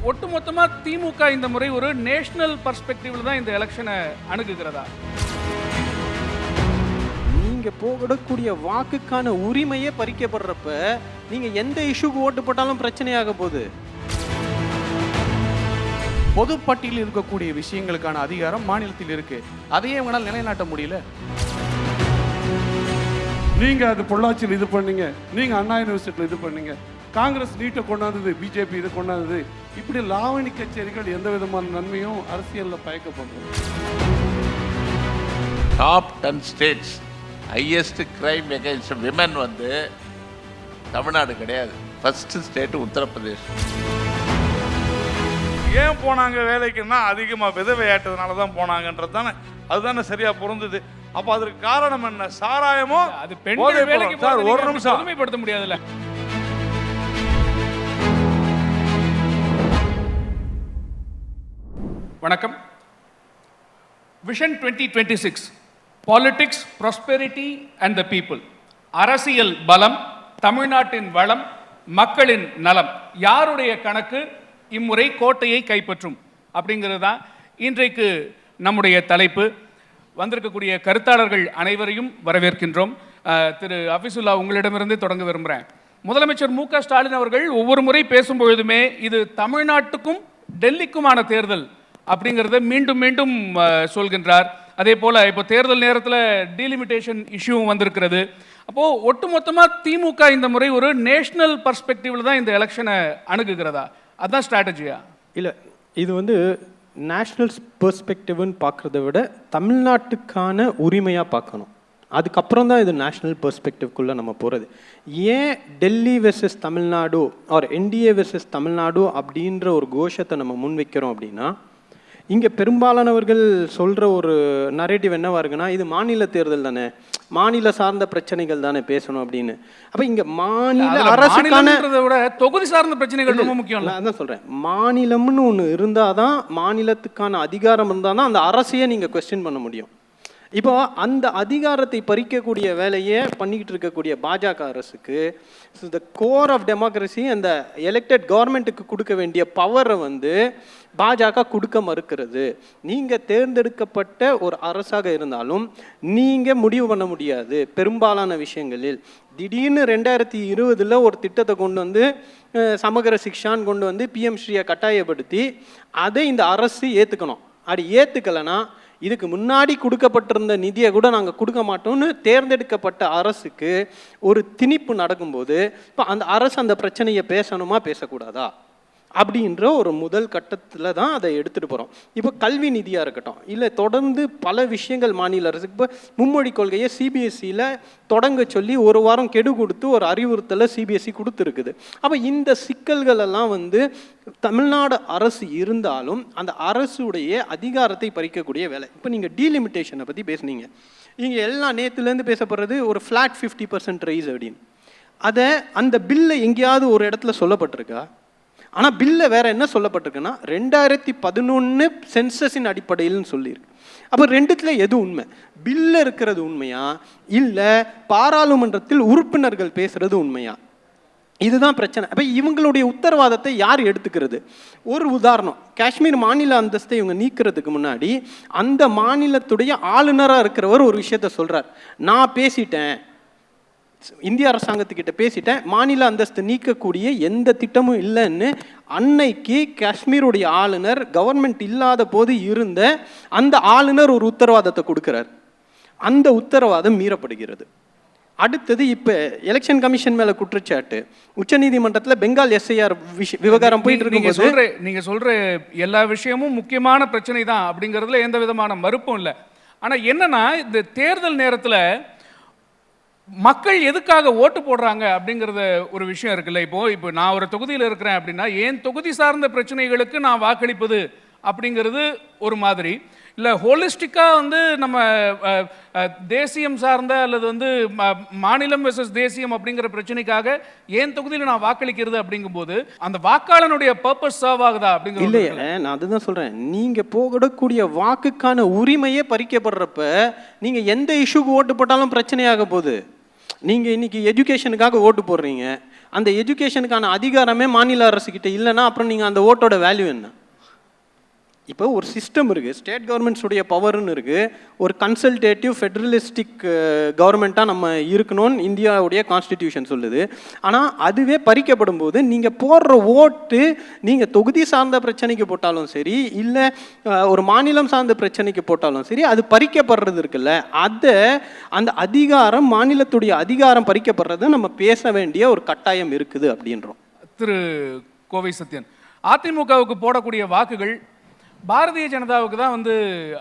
ஒட்டுமொத்தமாக திமுக இந்த முறை ஒரு நேஷனல் பர்ஸ்பெக்டிவ்ல தான் இந்த எலெக்ஷனை அணுகுகிறதா? நீங்க போகக்கூடிய வாக்குக்கான உரிமையே பறிக்கப்படுறப்ப நீங்க எந்த இஷ்யூக்கு ஓட்டு போட்டாலும் பிரச்சனையாக போகுது. பொதுப்பட்டியலில் இருக்கக்கூடிய விஷயங்களுக்கான அதிகாரம் மாநிலத்தில் இருக்கு. அதையே உங்களால் நிலைநாட்ட முடியல. நீங்க அது பொள்ளாச்சியில் இது பண்ணீங்க, நீங்க அண்ணா யூனிவர்சிட்டியில் இது பண்ணீங்க, காங்கிரஸ் நீட்டை கொண்டாந்தது, பிஜேபி இது கொண்டாந்தது, இப்படி லாவணி கச்சேரிகள் எந்த விதமான நன்மையும் அரசியலில் பயக்கப்படுறது. Top 10 states highest crime against women வந்து தமிழ்நாடு கிடையாது. First state Uttar Pradesh. ஏன் போனாங்க வேலைக்குன்னா அதிகமாக விதவையாட்டதுனால தான் போனாங்கன்றது தானே, அதுதானே சரியா பொருந்தது. அப்போ அதற்கு காரணம் என்ன? சாராயமோ அது பெண்கள் வேலைக்கு சார், ஒரு போறதை நிமிஷம் பொதுமைப்படுத்த முடியாதுல்ல. வணக்கம். Vision 2026 politics, prosperity and the people. அரசியல் பலம், தமிழ்நாட்டின் வளம், மக்களின் நலம். யாருடைய கணக்கு இம்முறை கோட்டையை கைப்பற்றும் அப்படிங்கிறது தான் இன்றைக்கு நம்முடைய தலைப்பு. வந்திருக்கக்கூடிய கருத்தாளர்கள் அனைவரையும் வரவேற்கின்றோம். திரு அஃபிசுல்லா, உங்களிடமிருந்து தொடங்க விரும்புகிறேன். முதலமைச்சர் மு.க. ஸ்டாலின் அவர்கள் ஒவ்வொரு முறை பேசும்பொழுதுமே இது தமிழ்நாட்டுக்கும் டெல்லிக்குமான தேர்தல் அப்படிங்கிறத மீண்டும் மீண்டும் சொல்கின்றார். அதே போல் இப்போ தேர்தல் நேரத்தில் டீலிமிட்டேஷன் இஷ்யூவும் வந்திருக்கிறது. அப்போது ஒட்டுமொத்தமாக திமுக இந்த முறை ஒரு நேஷனல் பர்ஸ்பெக்டிவில் தான் இந்த எலெக்ஷனை அணுகுகிறதா? அதுதான் ஸ்ட்ராட்டஜியா? இல்லை, இது நேஷ்னல் பெர்ஸ்பெக்டிவ்னு பார்க்குறத விட தமிழ்நாட்டுக்கான உரிமையாக பார்க்கணும். அதுக்கப்புறம் தான் இது நேஷ்னல் பெர்ஸ்பெக்டிவ்குள்ளே நம்ம போகிறது. ஏன் Delhi versus Tamil Nadu or NDA versus Tamil Nadu அப்படின்ற ஒரு கோஷத்தை நம்ம முன்வைக்கிறோம் அப்படின்னா, இங்கே பெரும்பாலானவர்கள் சொல்கிற ஒரு நரேட்டிவ் என்னவா இருக்குன்னா, இது மாநில தேர்தல் தானே, மாநில சார்ந்த பிரச்சனைகள் தானே பேசணும் அப்படின்னு. அப்போ இங்கே மாநில அரசுக்கான விட தொகுதி சார்ந்த பிரச்சனைகள் ரொம்ப முக்கியம். நான் தான் சொல்கிறேன், மாநிலம்னு ஒன்று இருந்தால் தான், மாநிலத்துக்கான அதிகாரம் இருந்தால் தான் அந்த அரசையே நீங்கள் கொஸ்டின் பண்ண முடியும். இப்போ அந்த அதிகாரத்தை பறிக்கக்கூடிய வேலையை பண்ணிக்கிட்டு இருக்கக்கூடிய பாஜக அரசுக்கு த கோர் ஆஃப் டெமோக்ரஸி, அந்த எலெக்டட் கவர்மெண்ட்டுக்கு கொடுக்க வேண்டிய பவரை பாஜக கொடுக்க மறுக்கிறது. நீங்கள் தேர்ந்தெடுக்கப்பட்ட ஒரு அரசாக இருந்தாலும் நீங்கள் முடிவு பண்ண முடியாது பெரும்பாலான விஷயங்களில். திடீர்னு 2020 ஒரு திட்டத்தை கொண்டு சமகர சிக்ஷான்னு கொண்டு பிஎம் ஸ்ரீயை கட்டாயப்படுத்தி அதை இந்த அரசு ஏற்றுக்கணும். அப்படி ஏற்றுக்கலைன்னா இதுக்கு முன்னாடி கொடுக்கப்பட்டிருந்த நிதியை கூட நாங்கள் கொடுக்க மாட்டோம்னு தேர்ந்தெடுக்கப்பட்ட அரசுக்கு ஒரு திணிப்பு நடக்கும்போது இப்போ அந்த அரசு அந்த பிரச்சனையை பேசணுமா பேசக்கூடாதா அப்படின்ற ஒரு முதல் கட்டத்தில் தான் அதை எடுத்துகிட்டு போகிறோம். இப்போ கல்வி நிதியாக இருக்கட்டும், இல்லை தொடர்ந்து பல விஷயங்கள் மாநில அரசுக்கு இப்போ மும்மொழி கொள்கையை சிபிஎஸ்சியில் தொடங்க சொல்லி ஒரு வாரம் கெடு கொடுத்து ஒரு அறிவுறுத்தலை சிபிஎஸ்சி கொடுத்துருக்குது. அப்போ இந்த சிக்கல்கள் எல்லாம் தமிழ்நாடு அரசு இருந்தாலும் அந்த அரசுடைய அதிகாரத்தை பறிக்கக்கூடிய வேலை. இப்போ நீங்கள் டீலிமிட்டேஷனை பற்றி பேசுனீங்க. இங்கே எல்லாம் நேற்றுலேருந்து பேசப்படுறது ஒரு ஃப்ளாட் 50% ரைஸ் அப்படின்னு. அதை அந்த பில்லை எங்கேயாவது ஒரு இடத்துல சொல்லப்பட்டிருக்கா? ஆனால் பில்ல வேற என்ன சொல்லப்பட்டிருக்குன்னா 2011 சென்சஸின் அடிப்படையில்னு சொல்லியிருக்கு. அப்போ ரெண்டுத்துல எது உண்மை? பில்ல இருக்கிறது உண்மையா, இல்லை பாராளுமன்றத்தில் உறுப்பினர்கள் பேசுறது உண்மையா? இதுதான் பிரச்சனை. அப்போ இவங்களுடைய உத்தரவாதத்தை யார் எடுத்துக்கிறது? ஒரு உதாரணம், காஷ்மீர் மாநில அந்தஸ்தை இவங்க நீக்கிறதுக்கு முன்னாடி அந்த மாநிலத்துடைய ஆளுநராக இருக்கிறவர் ஒரு விஷயத்த சொல்றார். நான் பேசிட்டேன், இந்திய அரசாங்கத்துக்கிட்ட பேசிட்டேன், மாநில அந்தஸ்து நீக்கக்கூடிய எந்த திட்டமும் இல்லைன்னு அன்னைக்கு காஷ்மீருடைய ஆளுநர் கவர்மெண்ட் இல்லாத போது இருந்த அந்த ஆளுநர் ஒரு உத்தரவாதத்தை கொடுக்கிறார். அந்த உத்தரவாதம் மீறப்படுகிறது. அடுத்தது இப்போ எலெக்ஷன் கமிஷன் மேலே குற்றச்சாட்டு, உச்சநீதிமன்றத்தில் பெங்கால் எஸ்ஐஆர் விவகாரம் போயிட்டு இருக்கும்போது நீங்க சொல்ற எல்லா விஷயமும் முக்கியமான பிரச்சனை தான் அப்படிங்கிறதுல எந்த விதமான மறுப்பும் இல்லை. ஆனால் என்னன்னா, இந்த தேர்தல் நேரத்தில் மக்கள் எதுக்காக ஓட்டு போடுறாங்க அப்படிங்கிறத ஒரு விஷயம் இருக்குல்ல. இப்போ நான் ஒரு தொகுதியில் இருக்கிறேன் அப்படின்னா என் தொகுதி சார்ந்த பிரச்சனைகளுக்கு நான் வாக்களிப்பது அப்படிங்கிறது ஒரு மாதிரி. இல்லை ஹோலிஸ்டிக்காக நம்ம தேசியம் சார்ந்த அல்லது மாநிலம் வெர்சஸ் தேசியம் அப்படிங்கிற பிரச்சனைக்காக என் தொகுதியில் நான் வாக்களிக்கிறது அப்படிங்கும்போது அந்த வாக்காளனுடைய பர்பஸ் சர்வ் ஆகுதா அப்படிங்கிறது இல்லையே. நான் அதுதான் சொல்கிறேன், நீங்கள் போகக்கூடிய வாக்குக்கான உரிமையே பறிக்கப்படுறப்ப நீங்கள் எந்த இஷ்யூக்கு ஓட்டு போட்டாலும் பிரச்சனையாக போகுது. நீங்கள் இன்னைக்கு எஜுகேஷனுக்காக ஓட்டு போடுறீங்க, அந்த எஜுகேஷனுக்கான அதிகாரமே மாநில அரசுக்கிட்ட இல்லைன்னா அப்புறம் நீங்கள் அந்த ஓட்டோட வேல்யூ என்ன? இப்போ ஒரு சிஸ்டம் இருக்குது, ஸ்டேட் கவர்மெண்ட்ஸுடைய பவர்னு இருக்குது, ஒரு கன்சல்டேட்டிவ் ஃபெட்ரலிஸ்டிக் கவர்மெண்ட்டாக நம்ம இருக்கணும்னு இந்தியாவுடைய கான்ஸ்டிடியூஷன் சொல்லுது. ஆனால் அதுவே பறிக்கப்படும் போது நீங்கள் போடுற ஓட்டு நீங்கள் தொகுதி சார்ந்த பிரச்சனைக்கு போட்டாலும் சரி, இல்லை ஒரு மாநிலம் சார்ந்த பிரச்சனைக்கு போட்டாலும் சரி, அது பறிக்கப்படுறது இருக்குல்ல, அந்த அதிகாரம், மாநிலத்துடைய அதிகாரம் பறிக்கப்படுறது நம்ம பேச வேண்டிய ஒரு கட்டாயம் இருக்குது அப்படின்றோம். திரு கோவை சத்யன், அதிமுகவுக்கு போடக்கூடிய வாக்குகள் பாரதிய ஜனதாவுக்கு தான் வந்து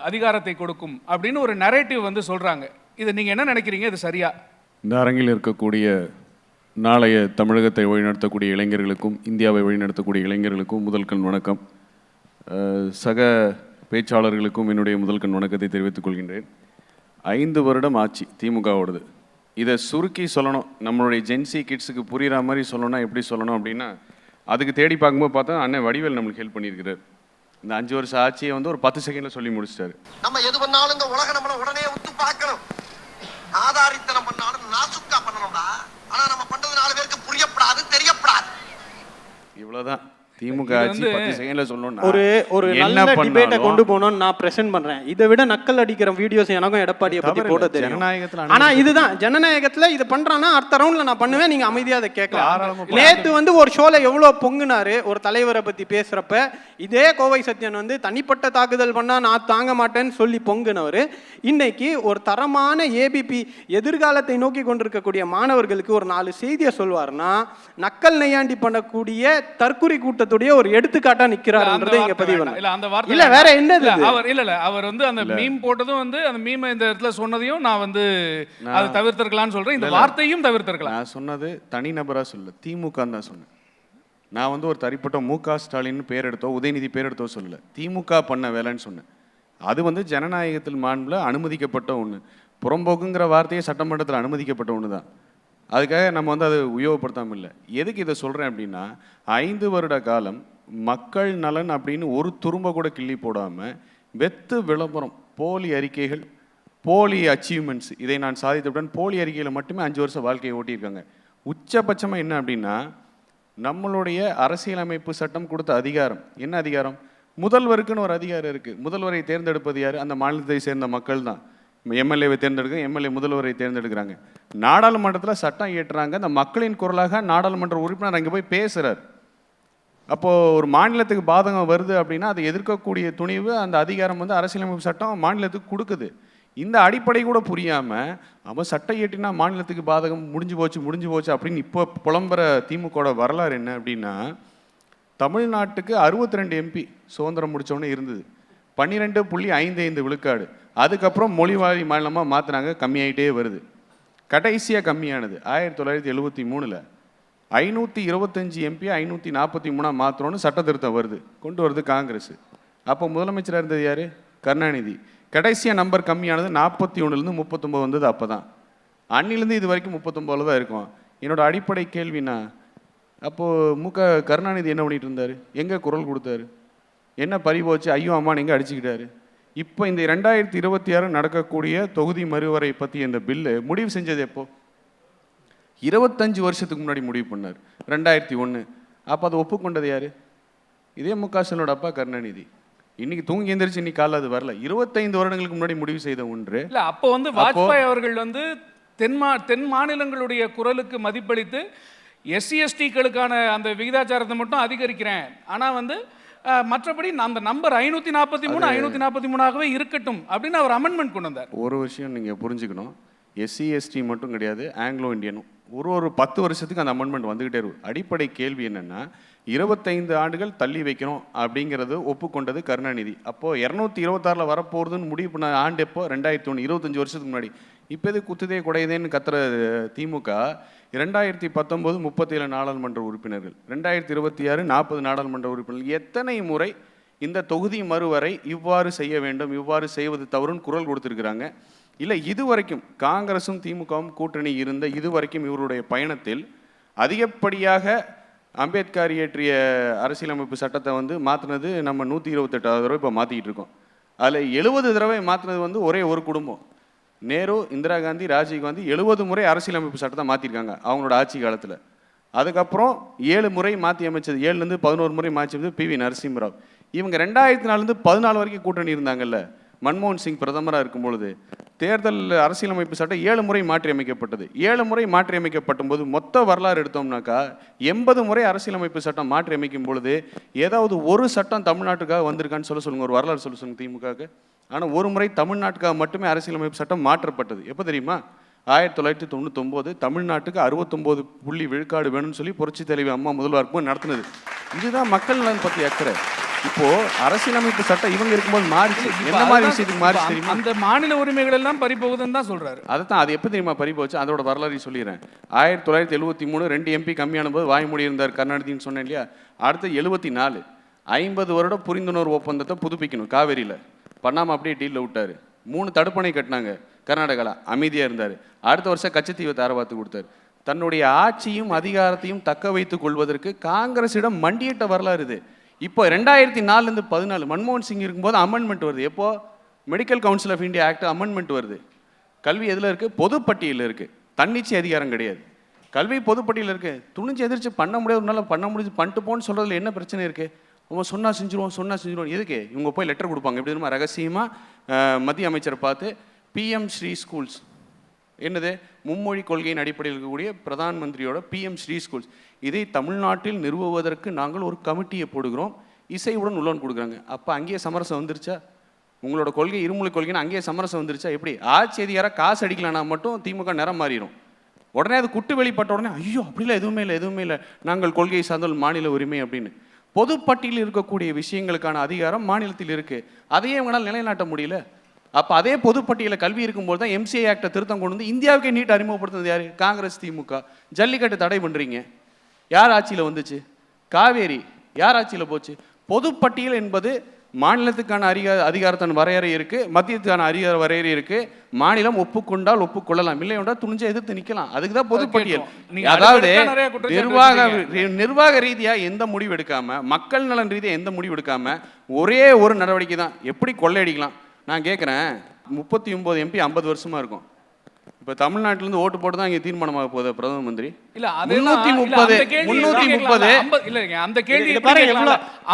அதிகாரத்தை கொடுக்கும் அப்படின்னு ஒரு நரேட்டிவ் வந்து சொல்றாங்க. இதை நீங்க என்ன நினைக்கிறீங்க? இது சரியா? இந்த அரங்கில் இருக்கக்கூடிய நாளைய தமிழகத்தை வழிநடத்தக்கூடிய இளைஞர்களுக்கும் இந்தியாவை வழிநடத்தக்கூடிய இளைஞர்களுக்கும் முதல்கண் வணக்கம். சக பேச்சாளர்களுக்கும் என்னுடைய முதல்கண் வணக்கத்தை தெரிவித்துக் கொள்கின்றேன். 5 வருடம் ஆட்சி திமுகவோடது. இதை சுருக்கி சொல்லணும், நம்மளுடைய ஜென்சி கிட்ஸுக்கு புரிகிற மாதிரி சொல்லணும்னா எப்படி சொல்லணும் அப்படின்னா, அதுக்கு தேடி பார்க்கும்போது பார்த்தா அண்ணன் வடிவேல் நம்மளுக்கு ஹெல்ப் பண்ணியிருக்கிறார். இந்த 5 வருஷம் ஆட்சியை வந்து ஒரு 10 செகண்ட்ல சொல்லி முடிச்சிட்டாரு. நம்ம எது பண்ணாலும் இந்த உலக நம்மள உடனே உத்து பார்க்கணும். ஆதாரித்தனம் பண்ணாலும் நாசுக்கா பண்ணணும்டா. ஆனா நம்ம பண்றது 4 பேருக்கு புரியப்படாது, தெரியப்படாது. இவ்வளவுதான். திமுக ஆட்சி 10 செகண்ட்ல சொல்லணும்னா ஒரு நல்ல டிபேட்டை கொண்டு போகணும்னு நான் பிரசன்ட் பண்றேன். இதை விட நக்கல் அடிக்கிற வீடியோஸ் எனக்கும் எடப்பாடியை பத்தி போட தெரியும். ஆனா இதுதான் ஜனநாயகத்துல இது பண்றானா அடுத்த ரவுண்ட்ல நான் பண்ணுவேன், நீங்க அமைதியா அதை கேட்கலாம். நேத்து வந்து ஒரு ஷோல எவ்வளவு பொங்குனாரு ஒரு தலைவரை பத்தி பேசுறப்ப, இதே கோவை சத்யன் வந்து தனிப்பட்ட தாக்குதல் பண்ணா நான் தாங்க மாட்டேன்னு சொல்லி பொங்குனவர், இன்னைக்கு ஒரு தரமான ஏபிபி எதிர்காலத்தை நோக்கி கொண்டிருக்கக்கூடிய மாணவர்களுக்கு ஒரு 4 செய்தியை சொல்வார்னா, நக்கல் நையாண்டி பண்ணக்கூடிய தற்குறி கூட்டத்துடைய ஒரு எடுத்துக்காட்டா நிக்கிறாருன்றதை இங்க பதிவு பண்ணலாம். இல்ல வேற என்னது? அவர் வந்து அந்த மீம் போட்டதும் வந்து அந்த மீம் இந்த இடத்துல சொன்னதையும் நான் வந்து அதை தவிர்த்திருக்கலாம்னு சொல்றேன். இந்த வார்த்தையும் தவிர்த்திருக்கலாம். நான் சொன்னது தனிநபரா சொல்ல, திமுக தான் சொன்னேன். நான் வந்து ஒரு தனிப்பட்ட மு.க. ஸ்டாலின் பேர் எடுத்தோ உதயநிதி பேர் எடுத்தோ சொல்லல, திமுக பண்ண வேலைன்னு சொன்னேன். அது வந்து ஜனநாயகத்தில் மாண்புல அனுமதிக்கப்பட்ட ஒன்று. புறம்போக்குங்கிற வார்த்தையே சட்டமன்றத்தில் அனுமதிக்கப்பட்ட ஒன்று தான். அதுக்காக நம்ம வந்து அதை உபயோகப்படுத்தாமல் இல்லை. எதுக்கு இதை சொல்கிறேன் அப்படின்னா, 5 வருட காலம் மக்கள் நலன் அப்படின்னு ஒரு துரும்ப கூட கிள்ளி போடாமல் வெத்து விளம்பரம், போலி அறிக்கைகள், போலி அச்சீவ்மெண்ட்ஸ், இதை நான் சாதித்தவுடன் போலி அறிக்கையில் மட்டுமே 5 வருஷம் வாழ்க்கையை ஓட்டியிருக்காங்க. உச்சபட்சமாக என்ன அப்படின்னா, நம்மளுடைய அரசியலமைப்பு சட்டம் கொடுத்த அதிகாரம் என்ன அதிகாரம்? முதல்வருக்குன்னு ஒரு அதிகாரம் இருக்குது. முதல்வரை தேர்ந்தெடுப்பது யார்? அந்த மாநிலத்தை சேர்ந்த மக்கள் தான். எம்எல்ஏவை தேர்ந்தெடுக்க எம்எல்ஏ முதல்வரை தேர்ந்தெடுக்கிறாங்க. நாடாளுமன்றத்தில் சட்டம் இயற்றுறாங்க. அந்த மக்களின் குரலாக நாடாளுமன்ற உறுப்பினர் அங்கே போய் பேசுகிறார். அப்போது ஒரு மாநிலத்துக்கு பாதகம் வருது அப்படின்னா அதை எதிர்க்கக்கூடிய துணிவு அந்த அதிகாரம் வந்து அரசியலமைப்பு சட்டம் மாநிலத்துக்கு கொடுக்குது. இந்த அடிப்படை கூட புரியாமல் அவன் சட்டம் இயற்றினா மாநிலத்துக்கு பாதகம் முடிஞ்சு போச்சு அப்படின்னு இப்போ புலம்புற திமுகவோட வரலாறு என்ன அப்படின்னா, தமிழ்நாட்டுக்கு 62 MP சுதந்திரம் முடித்தோடனே இருந்தது. 12.55 விழுக்காடு. அதுக்கப்புறம் மொழிவாரி மாநிலமாக மாற்றினாங்க, கம்மியாயிட்டே வருது. கடைசியாக கம்மியானது 1973 525 MP 543 மாத்திரம்னு சட்ட திருத்தம் வருது, கொண்டு வருது காங்கிரஸ். அப்போ முதலமைச்சராக இருந்தது யார்? கருணாநிதி. கடைசியாக நம்பர் கம்மியானது 41லேருந்து 39 வந்தது. அப்போ தான் அன்னிலேருந்து இது வரைக்கும் 39 தான் இருக்கும். என்னோட அடிப்படை கேள்வினா, அப்போது கருணாநிதி என்ன பண்ணிட்டு இருந்தார்? எங்கே குரல் கொடுத்தாரு? என்ன பறிபோச்சு? ஐயோ அம்மான்னு எங்கே அடிச்சுக்கிட்டாரு? இப்போ இந்த 2026 நடக்கக்கூடிய தொகுதி மறுவரை பற்றி இந்த பில்லு முடிவு செஞ்சது எப்போ? 25 வருஷத்துக்கு முன்னாடி முடிவு பண்ணார், 2001. அப்போ அதை ஒப்புக்கொண்டது யார்? இதே மு.க. ஸ்டாலினோட அப்பா கருணாநிதி. இன்னைக்கு தூங்கி எந்திரிச்சு இன்னைக்கு காலைல அது வரல. 25 வருடங்களுக்கு முன்னாடி முடிவு செய்த ஒன்று. இல்ல அப்போ வந்து வாஜ்பாய் அவர்கள் வந்து தென் மாநிலங்களுடைய குரலுக்கு மதிப்பளித்து SC/STக்களுக்கான அந்த விகிதாச்சாரத்தை மட்டும் அதிகரிக்கிறேன், ஆனா வந்து மற்றபடி அந்த நம்பர் 543 543ஆகவே இருக்கட்டும் அப்படின்னு அவர் அமெண்ட்மெண்ட் கொண்டு வந்தார். ஒரு விஷயம் நீங்க புரிஞ்சுக்கணும், SC/ST மட்டும் கிடையாது, ஆங்கிலோ இந்தியனும் ஒரு 10 வருஷத்துக்கு அந்த அமெண்ட்மெண்ட் வந்துகிட்டே இருக்கும். அடிப்படை கேள்வி என்னன்னா, 25 ஆண்டுகள் தள்ளி வைக்கணும் அப்படிங்கிறது ஒப்புக்கொண்டது கருணாநிதி. அப்போ 226 வரப்போகுதுன்னு முடிவு பண்ண ஆண்டு எப்போ? 2001, 25 வருஷத்துக்கு முன்னாடி. இப்போ எது குத்துதே குடையுதேன்னு கத்துற திமுக 2019 37 நாடாளுமன்ற உறுப்பினர்கள், 2026 40 நாடாளுமன்ற உறுப்பினர்கள். எத்தனை முறை இந்த தொகுதி மறுவரை இவ்வாறு செய்ய வேண்டும், இவ்வாறு செய்வது தவறுன்னு குரல் கொடுத்துருக்குறாங்க? இல்லை இதுவரைக்கும் காங்கிரஸும் திமுகவும் கூட்டணி இருந்த இதுவரைக்கும் இவருடைய பயணத்தில் அதிகப்படியாக அம்பேத்கர் இயற்றிய அரசியலமைப்பு சட்டத்தை வந்து மாற்றினது நம்ம 128வது தடவை இப்போ மாற்றிக்கிட்டு இருக்கோம். அதில் 70 தடவை மாற்றினது வந்து ஒரே ஒரு குடும்பம். நேரு, இந்திரா காந்தி, ராஜீவ் காந்தி 70 முறை அரசியலமைப்பு சட்டத்தை மாற்றிருக்காங்க அவங்களோட ஆட்சி காலத்தில். அதுக்கப்புறம் 7 முறை மாற்றி அமைச்சது, 7லேருந்து 11 முறை மாற்றி அமைச்சது PV நரசிம்மராவ். இவங்க 2004லேருந்து 14 வரைக்கும் கூட்டணி இருந்தாங்கல்ல, மன்மோகன் சிங் பிரதமராக இருக்கும் பொழுது தேர்தல் அரசியலமைப்பு சட்டம் 7 முறை மாற்றி அமைக்கப்பட்டது. 7 முறை மாற்றி அமைக்கப்படும் போது மொத்த வரலாறு எடுத்தோம்னாக்கா 80 முறை அரசியலமைப்பு சட்டம் மாற்றி அமைக்கும் பொழுது ஏதாவது ஒரு சட்டம் தமிழ்நாட்டுக்காக வந்திருக்கான்னு சொல்லுங்க, ஒரு வரலாறு சொல்லுங்க திமுகவுக்கு. ஆனால் ஒரு முறை தமிழ்நாட்டுக்காக மட்டுமே அரசியலமைப்பு சட்டம் மாற்றப்பட்டது. எப்போ தெரியுமா? 1999 தமிழ்நாட்டுக்கு 69 புள்ளி விழுக்காடு வேணும்னு சொல்லி புரட்சி தலைவி அம்மா முதல்வர் நடத்தினது. இதுதான் மக்கள் நலன் பற்றி அக்கறை. இப்போ அரசியலமைப்பு சட்டம் இவங்க இருக்கும்போது மாறிச்சு. என்ன மாதிரி விஷயத்துக்கு மாறிச்சு தெரியுமா? அந்த மாநில உரிமைகள் எல்லாம் பறிபோகுதுன்னு தான் சொல்றாரு. அதுதான், அது எப்போ தெரியுமா பறிபோச்சு? அதோட வரலாறு சொல்லிடுறேன். 1973 2 MP கம்மியான போது வாய்மொழி இருந்தார் கருணாநிதினு சொன்னேன் இல்லையா? அடுத்து 74 50 வருட புரிந்துணர்வு ஒப்பந்தத்தை புதுப்பிக்கணும் காவேரியில், பண்ணாமல் அப்படியே டீலில் விட்டார். 3 தடுப்பணை கட்டினாங்க கர்நாடகாவில், அமைதியாக இருந்தார். அடுத்த வருஷம் கச்சத்தீவை தாரவாத்து கொடுத்தார். தன்னுடைய ஆட்சியும் அதிகாரத்தையும் தக்க வைத்துக் கொள்வதற்கு காங்கிரஸிடம் மண்டியிட்ட வரலாறு இது. இப்போ 2004லேருந்து 14 மன்மோகன் சிங் இருக்கும்போது அமெண்ட்மெண்ட் வருது. எப்போ? Medical council of India act amendment வருது. கல்வி எதில் இருக்குது? பொதுப்பட்டியலில் இருக்குது. தன்னிச்சை அதிகாரம் கிடையாது. கல்வி பொதுப்பட்டியலில் இருக்குது. துணிஞ்சு எதிர்த்து பண்ண முடியாதுனால பண்ண முடிஞ்சு பண்ணிட்டு போன்னு சொல்கிறதுல என்ன பிரச்சனை இருக்குது? அவங்க சொன்னால் செஞ்சுருவோம். எதுக்கு இவங்க போய் லெட்டர் கொடுப்பாங்க? எப்படி தெரியுமா? ரகசியமாக மத்திய அமைச்சரை பார்த்து PM ஸ்ரீ ஸ்கூல்ஸ், என்னது மும்மொழி கொள்கையின் அடிப்படையில் இருக்கக்கூடிய பிரதான் மந்திரியோட PM ஸ்ரீ ஸ்கூல்ஸ், இதை தமிழ்நாட்டில் நிறுவுவதற்கு நாங்கள் ஒரு கமிட்டியை போடுகிறோம், இசையுடன் உள்ளோன்னு கொடுக்குறாங்க. அப்போ அங்கேயே சமரசம் வந்துருச்சா? உங்களோட கொள்கை இருமொழி கொள்கைன்னு அங்கேயே சமரசம் வந்துருச்சா? எப்படி ஆட்சி அதிகாரம் காசு அடிக்கலான்னா மட்டும் திமுக நிறம் மாறிடும். உடனே அது குட்டு வெளிப்பட்ட உடனே ஐயோ அப்படிலாம் எதுவுமே இல்லை, நாங்கள் கொள்கை சார்ந்த மாநில உரிமை அப்படின்னு. பொதுப்பட்டியலில் இருக்கக்கூடிய விஷயங்களுக்கான அதிகாரம் மாநிலத்தில் இருக்குது. அதையே இவங்களால் நிலைநாட்ட முடியல. அப்போ அதே பொதுப்பட்டியலில் கல்வி இருக்கும்போது தான் MCA ஆக்டை திருத்தம் கொண்டு வந்து இந்தியாவுக்கே நீட் அறிமுகப்படுத்துறது யார்? காங்கிரஸ் திமுக. ஜல்லிக்கட்டு தடை பண்ணுறீங்க, யார் ஆட்சியில் வந்துச்சு? காவேரி யார் ஆட்சியில் போச்சு? பொதுப்பட்டியல் என்பது மாநிலத்துக்கான அதிகாரத்தின் வரையறை இருக்குது, மத்தியத்துக்கான அதிகார வரையறை இருக்குது. மாநிலம் ஒப்புக்கொண்டால் ஒப்புக்கொள்ளலாம், இல்லை என்றால் துணிஞ்சு எதிர்த்து நிற்கலாம். அதுக்கு தான் பொதுப்பட்டியல். அதாவது நிர்வாக ரீதியாக எந்த முடிவு எடுக்காம, மக்கள் நலன் ரீதியாக எந்த முடிவு எடுக்காம ஒரே ஒரு நடவடிக்கை தான், எப்படி கொள்ளையடிக்கலாம். நான் கேட்குறேன், 39 MP 50 வருஷமா இருக்கும். இப்போ தமிழ்நாட்டிலேருந்து ஓட்டு போட்டு தான் இங்கே தீர்மானமாக போகுது பிரதம மந்திரி. இல்ல 330 இல்லைங்க, அந்த கேள்வி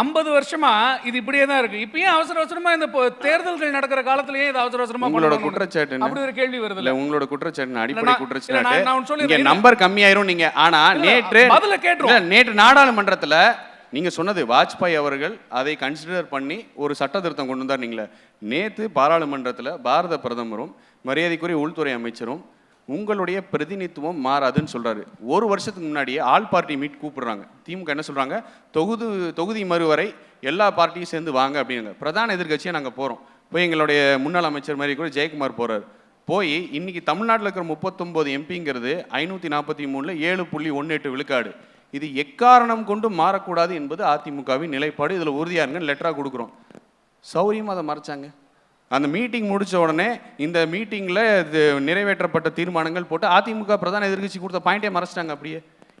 50 வருஷமா இது இப்படியே தான் இருக்கு. இப்பயும் அவசரமா இந்த தேர்தல்கள் நடக்கிற காலத்திலேயே இது அவசரமா உங்களோட குற்றச்சாட்டு அப்படி ஒரு கேள்வி வருது. இல்ல உங்களோட குற்றச்சாட்டு அடிப்படை குற்றச்சாட்டு இங்க நம்பர் கம்மியாயிரும். நீங்க ஆனா நேற்று நாடாளுமன்றத்துல நீங்க சொன்னது வாஜ்பாய் அவர்கள் அதை கன்சிடர் பண்ணி ஒரு சட்ட திருத்தம் கொண்டு வந்தார். நீங்களே நேற்று பாராளுமன்றத்தில் பாரத பிரதமரும் மரியாதைக்குரிய உள்துறை அமைச்சரும் உங்களுடைய பிரதிநிதித்துவம் மாறாதுன்னு சொல்றாரு. ஒரு வருஷத்துக்கு முன்னாடியே ஆல் பார்ட்டி மீட் கூப்பிடுறாங்க. திமுக என்ன சொல்றாங்க? தொகுதி மறுவரை எல்லா பார்ட்டியும் சேர்ந்து வாங்க அப்படிங்க. பிரதான எதிர்கட்சியாக நாங்கள் போகிறோம். போய் எங்களுடைய முன்னாள் அமைச்சர் மாதிரி கூட ஜெயக்குமார் போகிறார். போய் இன்னைக்கு தமிழ்நாட்டில் இருக்கிற 39 MPங்கிறது 543ல் 7.18 விழுக்காடு. இது எக்காரணம் கொண்டு மாறக்கூடாது என்பது அதிமுகவின் நிலைப்பாடு. இதில் உறுதியாக இருங்க, லெட்டராக கொடுக்குறோம். சௌரியமாக அதை மறைச்சாங்க. அந்த மீட்டிங் முடித்த உடனே இந்த மீட்டிங்கில் இது நிறைவேற்றப்பட்ட தீர்மானங்கள் போட்டு அதிமுக பிரதான எதிர்கட்சி கொடுத்த பாயிண்டே மறைச்சிட்டாங்க அப்படியே.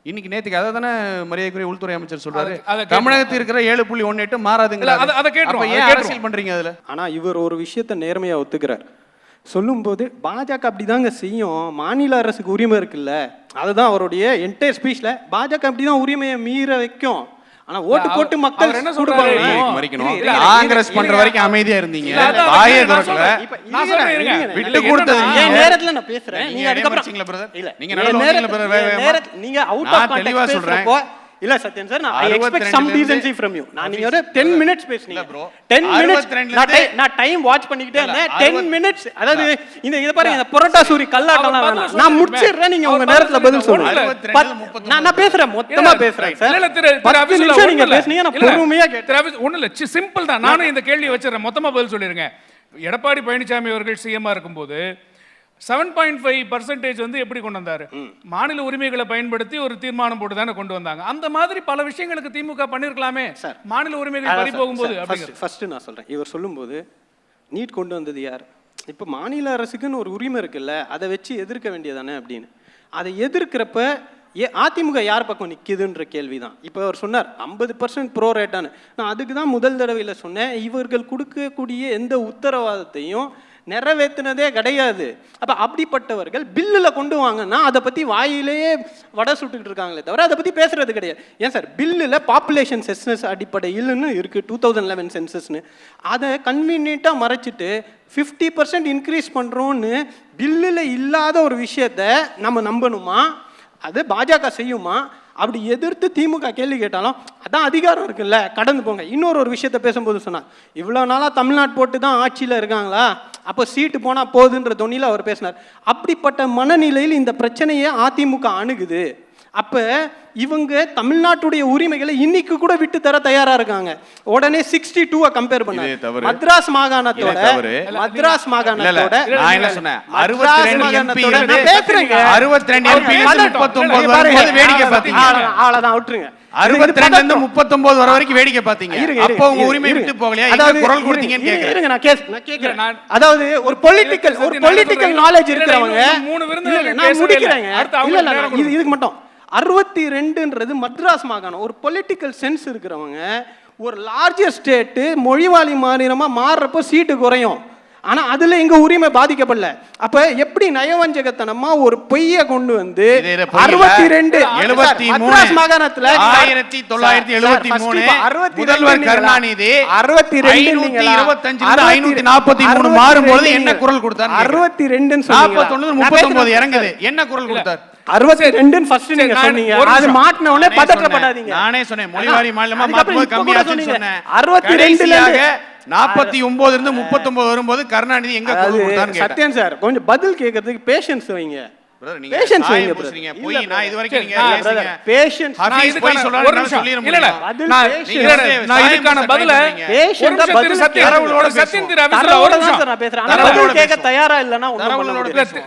இன்னைக்கு நேற்றுக்கு அதை தானே மரியாதைக்குரிய உள்துறை அமைச்சர் சொல்றாரு. தமிழகத்தில் இருக்கிற 7.18 மாறாதுங்களா? ஏன் அரசியல் பண்றீங்க அதுல? ஆனா இவர் ஒரு விஷயத்தை நேர்மையா ஒத்துக்கிறார். சொல்லும்போது பாஜக அப்படிதாங்க செய்யும், மாநில அரசுக்கு உரிமை இருக்குல்ல, அதுதான் அவருடைய என்டையர் ஸ்பீச்ல. பாஜக அப்படிதான் உரிமையை மீற வைக்கும். ஆனா ஓட்டு போட்டு மக்கள் என்ன சொல்றாங்க? காங்கிரஸ் பண்ற வரைக்கும் அமைதியா இருந்தீங்க, வாயே திறக்கல. விட்டு கொடுத்தது என் நேரத்துல நான் பேசுறேன், நீங்க அதுக்கப்புறம் நீங்க நீங்க அவுட் ஆஃப் கான்டெக்ஸ்ட் பேசுறப்போ இல்ல சத்யன் சார், நான் I expect some decency from you. நான் நீங்க ஒரு 10 மினிட்ஸ் பேசுனீங்க ப்ரோ. 10 மினிட்ஸ் நான் டைம் வாட்ச் பண்ணிக்கிட்டே இருந்தேன். 10 மினிட்ஸ் அதாவது இந்த இத பாருங்க, இந்த புரோட்டா சூரி கல்லாட்டலாம் வேணாம், நான் முடிச்சிடுறேன், நீங்க உங்க நேரத்துல பதில் சொல்லுங்க. நான் பேசுறேன், மொத்தமா பேசுறேன் சார். இல்ல திரு அபிஷேக் நீங்க பேசுனீங்க, நான் பொறுமையா கேட்டேன். ஒண்ணு இல்ல, சிம்பிள் தான். நானும் இந்த கேள்வி வச்சிரேன், மொத்தமா பதில் சொல்லிருங்க. எடப்பாடி பழனிசாமி அவர்கள் சிஎம்மா இருக்கும்போது 7.5% வந்து எப்படி கொண்டு வந்தாரு? மாநில உரிமைகளை பயன்படுத்தி ஒரு தீர்மானம் போட்டு தானே கொண்டு வந்தாங்க. அந்த மாதிரி பல விஷயங்களுக்கு திமுக பண்ணிருக்கலாமே சார், மாநில உரிமைகள் பறி போகும்போது. ஃபர்ஸ்ட் நான் சொல்றேன், இவர் சொல்லும்போது நீட் கொண்டு வந்தது யார்? இப்போ மாநில அரசுக்குன்னு ஒரு உரிமை இருக்குல்ல, அதை வச்சு எதிர்க்க வேண்டியதானே அப்படின்னு. அதை எதிர்க்கிறப்ப அதிமுக யார் பக்கம் நிற்கிதுன்ற கேள்வி தான். இப்போ அவர் சொன்னார் 50% ப்ரோ ரேட்டான்னு. நான் அதுக்கு தான் முதல் தடவையில் சொன்னேன், இவர்கள் கொடுக்கக்கூடிய எந்த உத்தரவாதத்தையும் நிறைவேற்றினதே கிடையாது. அப்போ அப்படிப்பட்டவர்கள் பில்லில் கொண்டு வாங்கன்னா அதை பற்றி வாயிலேயே வடை சுட்டுக்கிட்டு இருக்காங்களே தவிர அதை பற்றி பேசுறது கிடையாது. ஏன் சார், பில்லில் பாப்புலேஷன் சென்சஸ் அடிப்படையில்னு இருக்குது 2011 சென்சஸ்னு, அதை கன்வீனியண்ட்டாக மறைச்சிட்டு 50% இன்க்ரீஸ் பண்ணுறோன்னு பில்லில் இல்லாத ஒரு விஷயத்தை நம்ம நம்பணுமா? அது பாஜக செய்யுமா? அப்படி எதிர்த்து திமுக கேள்வி கேட்டாலும் அதான் அதிகாரம் இருக்குல்ல, கடந்து போங்க. இன்னொரு விஷயத்த பேசும்போது சொன்னார், இவ்வளோ நாளாக தமிழ்நாடு போட்டு தான் ஆட்சியில் இருக்காங்களா, அப்போ சீட்டு போனால் போகுதுன்ற தொனியில் அவர் பேசினார். அப்படிப்பட்ட மனநிலையில் இந்த பிரச்சனையை அதிமுக அணுகுது. அப்போ இவங்க தமிழ்நாட்டுடைய உரிமைகளை இன்னைக்கு கூட விட்டு தர தயாரா இருக்காங்க. உடனே 62 கம்பேர் பண்ண மദ്രാസ് மாகாணத்தோட மദ്രാസ് மாகாணத்தோட நான் என்ன சொன்னேன், 62 எம்பி இருந்து 62 எம்பி 39 வரும்போது வேடிக்கை பாத்தீங்க. அவ்வளவுதான், விட்டுருங்க. 62 இருந்து 39 வர வரைக்கும் வேடிக்கை பாத்தீங்க. அப்போ உங்க உரிமை விட்டு போகலையா? எங்க குரல் கொடுத்தீங்கன்னு கேக்குறேன். இருங்க, நான் கேக்குறேன். அதாவது ஒரு பொலிட்டிக்கல் நாலேஜ் இருக்கிறவங்க, நான் முடிக்கிறேன். இல்ல இதுக்கு மட்டும் 62ன்றது மദ്രാஸ் மாகாணம். ஒரு பொலிட்டிக்கல் சென்ஸ் இருக்கிறவங்க, ஒரு லார்ஜர் ஸ்டேட்டு மொழிவாளி மாநிலமா மாறுறப்போ சீட்டு குறையும். ஆனா அதுல எங்க உரிமை பாதிக்கப்படல. அப்ப எப்படி நயவஞ்சகத்தனமா ஒரு பொய்ய கொண்டு வந்து 62 மദ്രാஸ் மாகாணத்துல 1973 முதல்வர் கருணாநிதி 525 மாறும்போது என்ன குரல் கொடுத்தார்? 62 39 இறங்குது, என்ன குரல் கொடுத்தார்? 62 ஃபர்ஸ்ட் நீங்க சொன்னீங்க, அது மாட்ன உடனே பதட்டப்படாதீங்க. நானே சொன்னேன் மொழிவாரி மாநிலமா மாத்தும்போது கம்மியாச்சுன்னு சொன்னேன். 62ல 49 இருந்து 39 வரும்போது கருணாநிதி எங்க குரல் கொடுத்தாருன்னு கேட்டேன். சத்யன் சார், கொஞ்சம் பதில் கேட்கறதுக்கு பேஷன்ஸ் வைங்க. பேஷன்ஸ் வைங்க பிரதர். போய் நான் இது வரைக்கும் நீங்க பேசுங்க. பேஷன்ஸ் ஹபீஸ் போய் சொல்றாரு சொல்லிர முடியல. நான் இதுக்கான பதில பேஷன்ஸ் பதில் சத்யனோட சத்யன் திரு அபிஸ்ல ஒரு நிமிஷம் நான் பேசுறேன். ஆனா பதில் கேட்க தயாரா இல்லனா தரவுகளோட பேசுறேன்.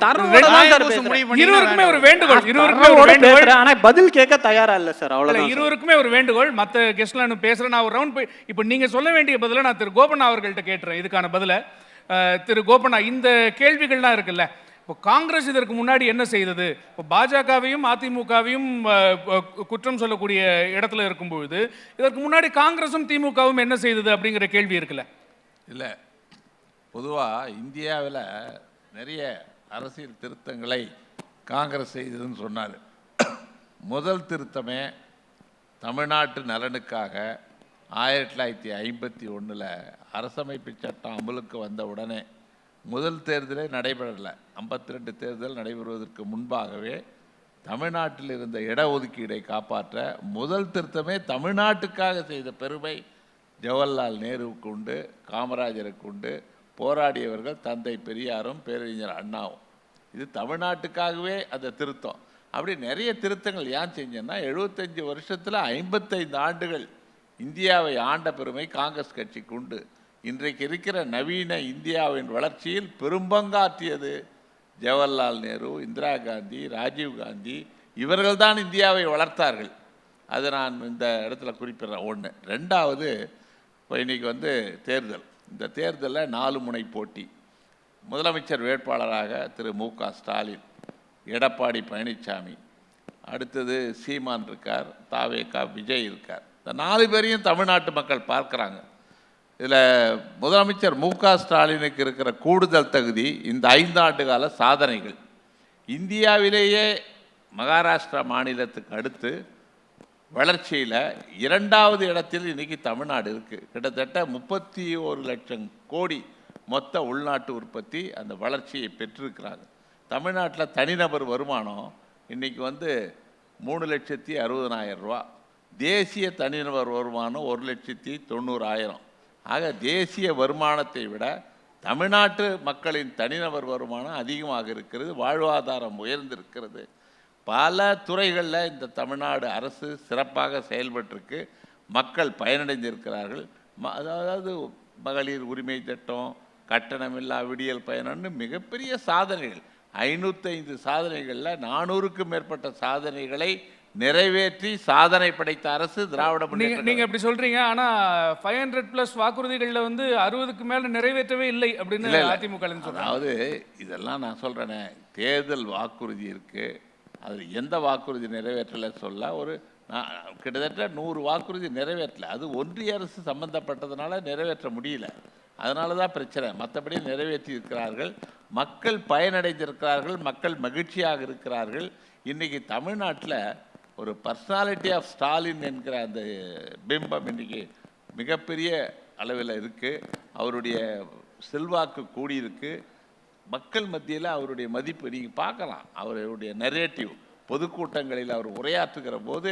இருவருக்குமே ஒரு வேண்டுகோள், இருவருக்குமே ஒரு வேண்டுகோள். ஆனா பதில் கேட்க தயாரா இல்ல சார், அவ்வளவுதான். இருவருக்குமே ஒரு வேண்டுகோள். மத்த கெஸ்ட்ல நான் பேசுறேன். நான் ஒரு ரவுண்ட் போய் இப்போ நீங்க சொல்ல வேண்டிய பதில நான் திரு கோபண்ணா அவர்கள்ட்ட கேட்றேன். இதுக்கான பதில திரு கோபண்ணா, இந்த கேள்விகள்லாம் இருக்குல்ல, இப்போ காங்கிரஸ் இதற்கு முன்னாடி என்ன செய்தது? இப்போ பாஜகவையும் அதிமுகவையும் குற்றம் சொல்லக்கூடிய இடத்துல இருக்கும்பொழுது இதற்கு முன்னாடி காங்கிரஸும் திமுகவும் என்ன செய்தது அப்படிங்கிற கேள்வி இருக்குல்ல. இல்லை, பொதுவாக இந்தியாவில் நிறைய அரசியல் திருத்தங்களை காங்கிரஸ் செய்ததுன்னு சொன்னார். முதல் திருத்தமே தமிழ்நாட்டு நலனுக்காக 1951 அரசமைப்பு சட்டம் அமலுக்கு வந்த உடனே முதல் தேர்தலே நடைபெறலை. 52 தேர்தல் நடைபெறுவதற்கு முன்பாகவே தமிழ்நாட்டில் இருந்த இடஒதுக்கீடை காப்பாற்ற முதல் திருத்தமே தமிழ்நாட்டுக்காக செய்த பெருமை ஜவஹர்லால் நேருவுக்கு உண்டு, காமராஜருக்கு உண்டு. போராடியவர்கள் தந்தை பெரியாரும் பேரறிஞர் அண்ணாவும். இது தமிழ்நாட்டுக்காகவே அந்த திருத்தம். அப்படி நிறைய திருத்தங்கள் ஏன் செஞ்சேன்னா, 75 வருஷத்தில் 55 ஆண்டுகள் இந்தியாவை ஆண்ட பெருமை காங்கிரஸ் கட்சிக்கு உண்டு. இன்றைக்கு இருக்கிற நவீன இந்தியாவின் வளர்ச்சியில் பெரும்பங்காற்றியது ஜவஹர்லால் நேரு, இந்திரா காந்தி, ராஜீவ் காந்தி. இவர்கள்தான் இந்தியாவை வளர்த்தார்கள். அதை நான் இந்த இடத்துல குறிப்பிட்றேன். ஒன்று. ரெண்டாவது, இப்போ இன்றைக்கி தேர்தல். இந்த தேர்தலில் 4 முனை போட்டி. முதலமைச்சர் வேட்பாளராக திரு மு.க. ஸ்டாலின், எடப்பாடி பழனிசாமி, அடுத்தது சீமான் இருக்கார், தாவேகா விஜய் இருக்கார். இந்த 4 பேரையும் தமிழ்நாட்டு மக்கள் பார்க்குறாங்க. இதில் முதலமைச்சர் மு.க. ஸ்டாலினுக்கு இருக்கிற கூடுதல் தகுதி இந்த 5 ஆண்டு கால சாதனைகள். இந்தியாவிலேயே மகாராஷ்டிரா மாநிலத்துக்கு அடுத்து வளர்ச்சியில் 2வது இடத்தில் இன்றைக்கி தமிழ்நாடு இருக்குது. கிட்டத்தட்ட 31 லட்சம் கோடி மொத்த உள்நாட்டு உற்பத்தி அந்த வளர்ச்சியை பெற்றிருக்கிறாங்க. தமிழ்நாட்டில் தனிநபர் வருமானம் இன்றைக்கி 3,60,000 ரூபா. தேசிய தனிநபர் வருமானம் 1,90,000. ஆக தேசிய வருமானத்தை விட தமிழ்நாட்டு மக்களின் தனிநபர் வருமானம் அதிகமாக இருக்கிறது. வாழ்வாதாரம் உயர்ந்திருக்கிறது. பல துறைகளில் இந்த தமிழ்நாடு அரசு சிறப்பாக செயல்பட்டிருக்கு. மக்கள் பயனடைந்திருக்கிறார்கள். அதாவது மகளிர் உரிமை திட்டம், கட்டணமில்லா விடியல் பயணம்னு மிகப்பெரிய சாதனைகள். 505 சாதனைகளில் 400க்கும் மேற்பட்ட சாதனைகளை நிறைவேற்றி சாதனை படைத்த அரசு திராவிட முன்னேற்ற. நீங்க எப்படி சொல்றீங்க, ஆனா 500+ வாக்குறுதிகள்ல 60க்கு மேல நிறைவேற்றவே இல்லை அப்படின்னு அதிமுக சொல்றாங்க. அதாவது இதெல்லாம் நான் சொல்றேனே, தேர்தல் வாக்குறுதி இருக்கு, அது எந்த வாக்குறுதி நிறைவேற்றலை சொல்ல கிட்டத்தட்ட 100 வாக்குறுதி நிறைவேற்றலை. அது ஒன்றிய அரசு சம்பந்தப்பட்டதுனால நிறைவேற்ற முடியல. அதனால தான் பிரச்சனை. மற்றபடி நிறைவேற்றி இருக்கிறார்கள், மக்கள் பயனடைந்திருக்கிறார்கள், மக்கள் மகிழ்ச்சியாக இருக்கிறார்கள். இன்றைக்கி தமிழ்நாட்டில் ஒரு பர்சனாலிட்டி ஆஃப் ஸ்டாலின் என்கிற அந்த பிம்பம் இன்றைக்கி மிகப்பெரிய அளவில் இருக்குது. அவருடைய செல்வாக்கு கூடியிருக்கு. மக்கள் மத்தியில் அவருடைய மதிப்பு நீங்கள் பார்க்கலாம். அவருடைய நரேட்டிவ் பொதுக்கூட்டங்களில் அவர் உரையாற்றுகிற போது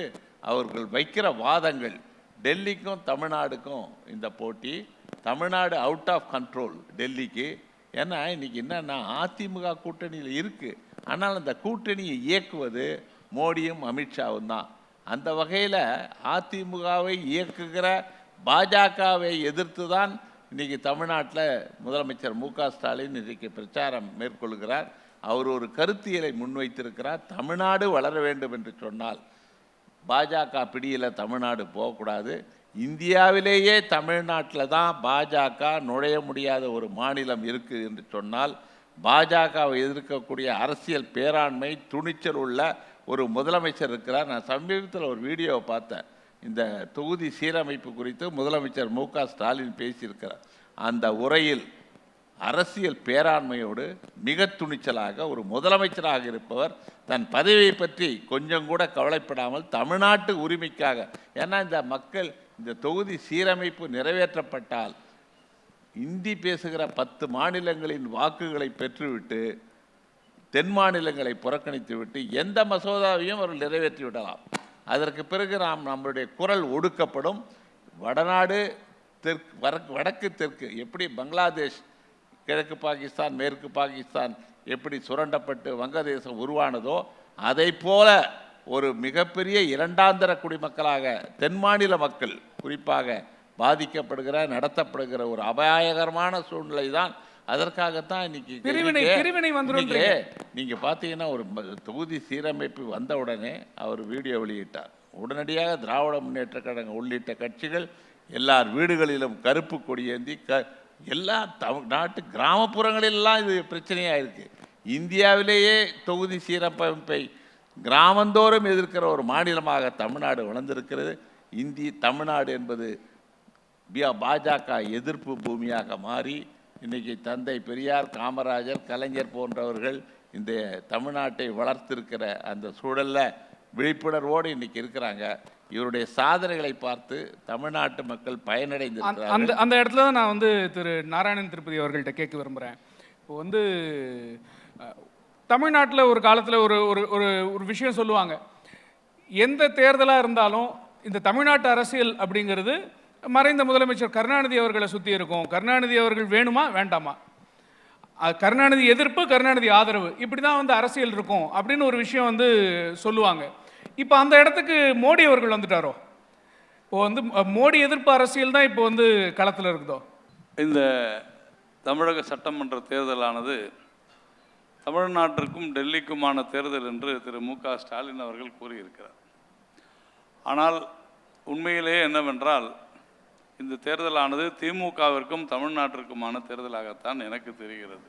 அவர்கள் வைக்கிற வாதங்கள், டெல்லிக்கும் தமிழ்நாடுக்கும் இந்த போட்டி, தமிழ்நாடு அவுட் ஆஃப் கண்ட்ரோல் டெல்லிக்கு. ஏன்னா இன்றைக்கி என்னென்னா அதிமுக கூட்டணியில் இருக்குது, ஆனால் அந்த கூட்டணியை இயக்குவது மோடியும் அமித்ஷாவும் தான். அந்த வகையில் அதிமுகவை இயக்குகிற பாஜகவை எதிர்த்து தான் இன்றைக்கி தமிழ்நாட்டில் முதலமைச்சர் ஸ்டாலின் இன்றைக்கி பிரச்சாரம் மேற்கொள்கிறார். அவர் ஒரு கருத்தியலை முன்வைத்திருக்கிறார். தமிழ்நாடு வளர வேண்டும் என்று சொன்னால் பாஜக பிடியில் தமிழ்நாடு போகக்கூடாது. இந்தியாவிலேயே தமிழ்நாட்டில் தான் பாஜக நுழைய முடியாத ஒரு மாநிலம் இருக்குது என்று சொன்னால், பாஜகவை எதிர்க்கக்கூடிய அரசியல் பேராண்மை துணிச்சல் உள்ள ஒரு முதலமைச்சர் இருக்கிறார். நான் சமீபத்தில் ஒரு வீடியோவை பார்த்தேன். இந்த தொகுதி சீரமைப்பு குறித்து முதலமைச்சர் ஸ்டாலின் பேசியிருக்கிறார். அந்த உரையில் அரசியல் பேராண்மையோடு மிக துணிச்சலாக ஒரு முதலமைச்சராக இருப்பவர் தன் பதவியை பற்றி கொஞ்சம் கூட கவலைப்படாமல் தமிழ்நாட்டு உரிமைக்காக, ஏன்னா இந்த மக்கள் இந்த தொகுதி சீரமைப்பு நிறைவேற்றப்பட்டால் இந்தி பேசுகிற 10 மாநிலங்களின் வாக்குகளை பெற்றுவிட்டு தென் மாநிலங்களை புறக்கணித்து விட்டு எந்த மசோதாவையும் அவர்கள் நிறைவேற்றி விடலாம். அதற்கு பிறகு நம்மளுடைய குரல் ஒடுக்கப்படும். வடநாடு வடக்கு தெற்கு எப்படி பங்களாதேஷ், கிழக்கு பாகிஸ்தான், மேற்கு பாகிஸ்தான் எப்படி சுரண்டப்பட்டு வங்கதேசம் உருவானதோ அதை போல ஒரு மிகப்பெரிய இரண்டாந்தர குடிமக்களாக தென் மாநில மக்கள் குறிப்பாக பாதிக்கப்படுகிற நடத்தப்படுகிற ஒரு அபாயகரமான சூழ்நிலை தான். அதற்காகத்தான் இன்னைக்கு நீங்க பார்த்தீங்கன்னா ஒரு தொகுதி சீரமைப்பு வந்த உடனே அவர் வீடியோ வெளியிட்டார். உடனடியாக திராவிட முன்னேற்ற கழகம் உள்ளிட்ட கட்சிகள் எல்லார் வீடுகளிலும் கருப்பு கொடியேந்தி எல்லா நாட்டு கிராமப்புறங்களெல்லாம் இது பிரச்சனையாக இருக்குது. இந்தியாவிலேயே தொகுதி சீரமைப்பை கிராமந்தோறும் எதிர்க்கிற ஒரு மாநிலமாக தமிழ்நாடு வளர்ந்திருக்கிறது. தமிழ்நாடு என்பது பாஜக எதிர்ப்பு பூமியாக மாறி இன்றைக்கி தந்தை பெரியார், காமராஜர், கலைஞர் போன்றவர்கள் இந்த தமிழ்நாட்டை வளர்த்திருக்கிற அந்த சூழலில் விழிப்புணர்வோடு இன்றைக்கி இருக்கிறாங்க. இவருடைய சாதனைகளை பார்த்து தமிழ்நாட்டு மக்கள் பயனடைந்திருக்கிறார்கள். அந்த இடத்துல தான் நான் திரு நாராயணன் திருப்பதி அவர்கள்ட்ட கேட்க விரும்புகிறேன். இப்போ தமிழ்நாட்டில் ஒரு காலத்தில் ஒரு ஒரு ஒரு விஷயம் சொல்லுவாங்க, எந்த தேர்தலாக இருந்தாலும் இந்த தமிழ்நாட்டு அரசியல் அப்படிங்கிறது மறைந்த முதலமைச்சர் கருணாநிதி அவர்களை சுற்றி இருக்கும். கருணாநிதி அவர்கள் வேணுமா வேண்டாமா, கருணாநிதி எதிர்ப்பு, கருணாநிதி ஆதரவு, இப்படி தான் அரசியல் இருக்கும் அப்படின்னு ஒரு விஷயம் சொல்லுவாங்க. இப்போ அந்த இடத்துக்கு மோடி அவர்கள் வந்துட்டாரோ? இப்போ மோடி எதிர்ப்பு அரசியல் தான் இப்போ களத்தில் இருக்குதோ? இந்த தமிழக சட்டமன்ற தேர்தலானது தமிழ்நாட்டிற்கும் டெல்லிக்குமான தேர்தல் என்று திரு ஸ்டாலின் அவர்கள் கூறியிருக்கிறார். ஆனால் உண்மையிலேயே என்னவென்றால் இந்த தேர்தலானது திமுகவிற்கும் தமிழ்நாட்டிற்குமான தேர்தலாகத்தான் எனக்கு தெரிகிறது.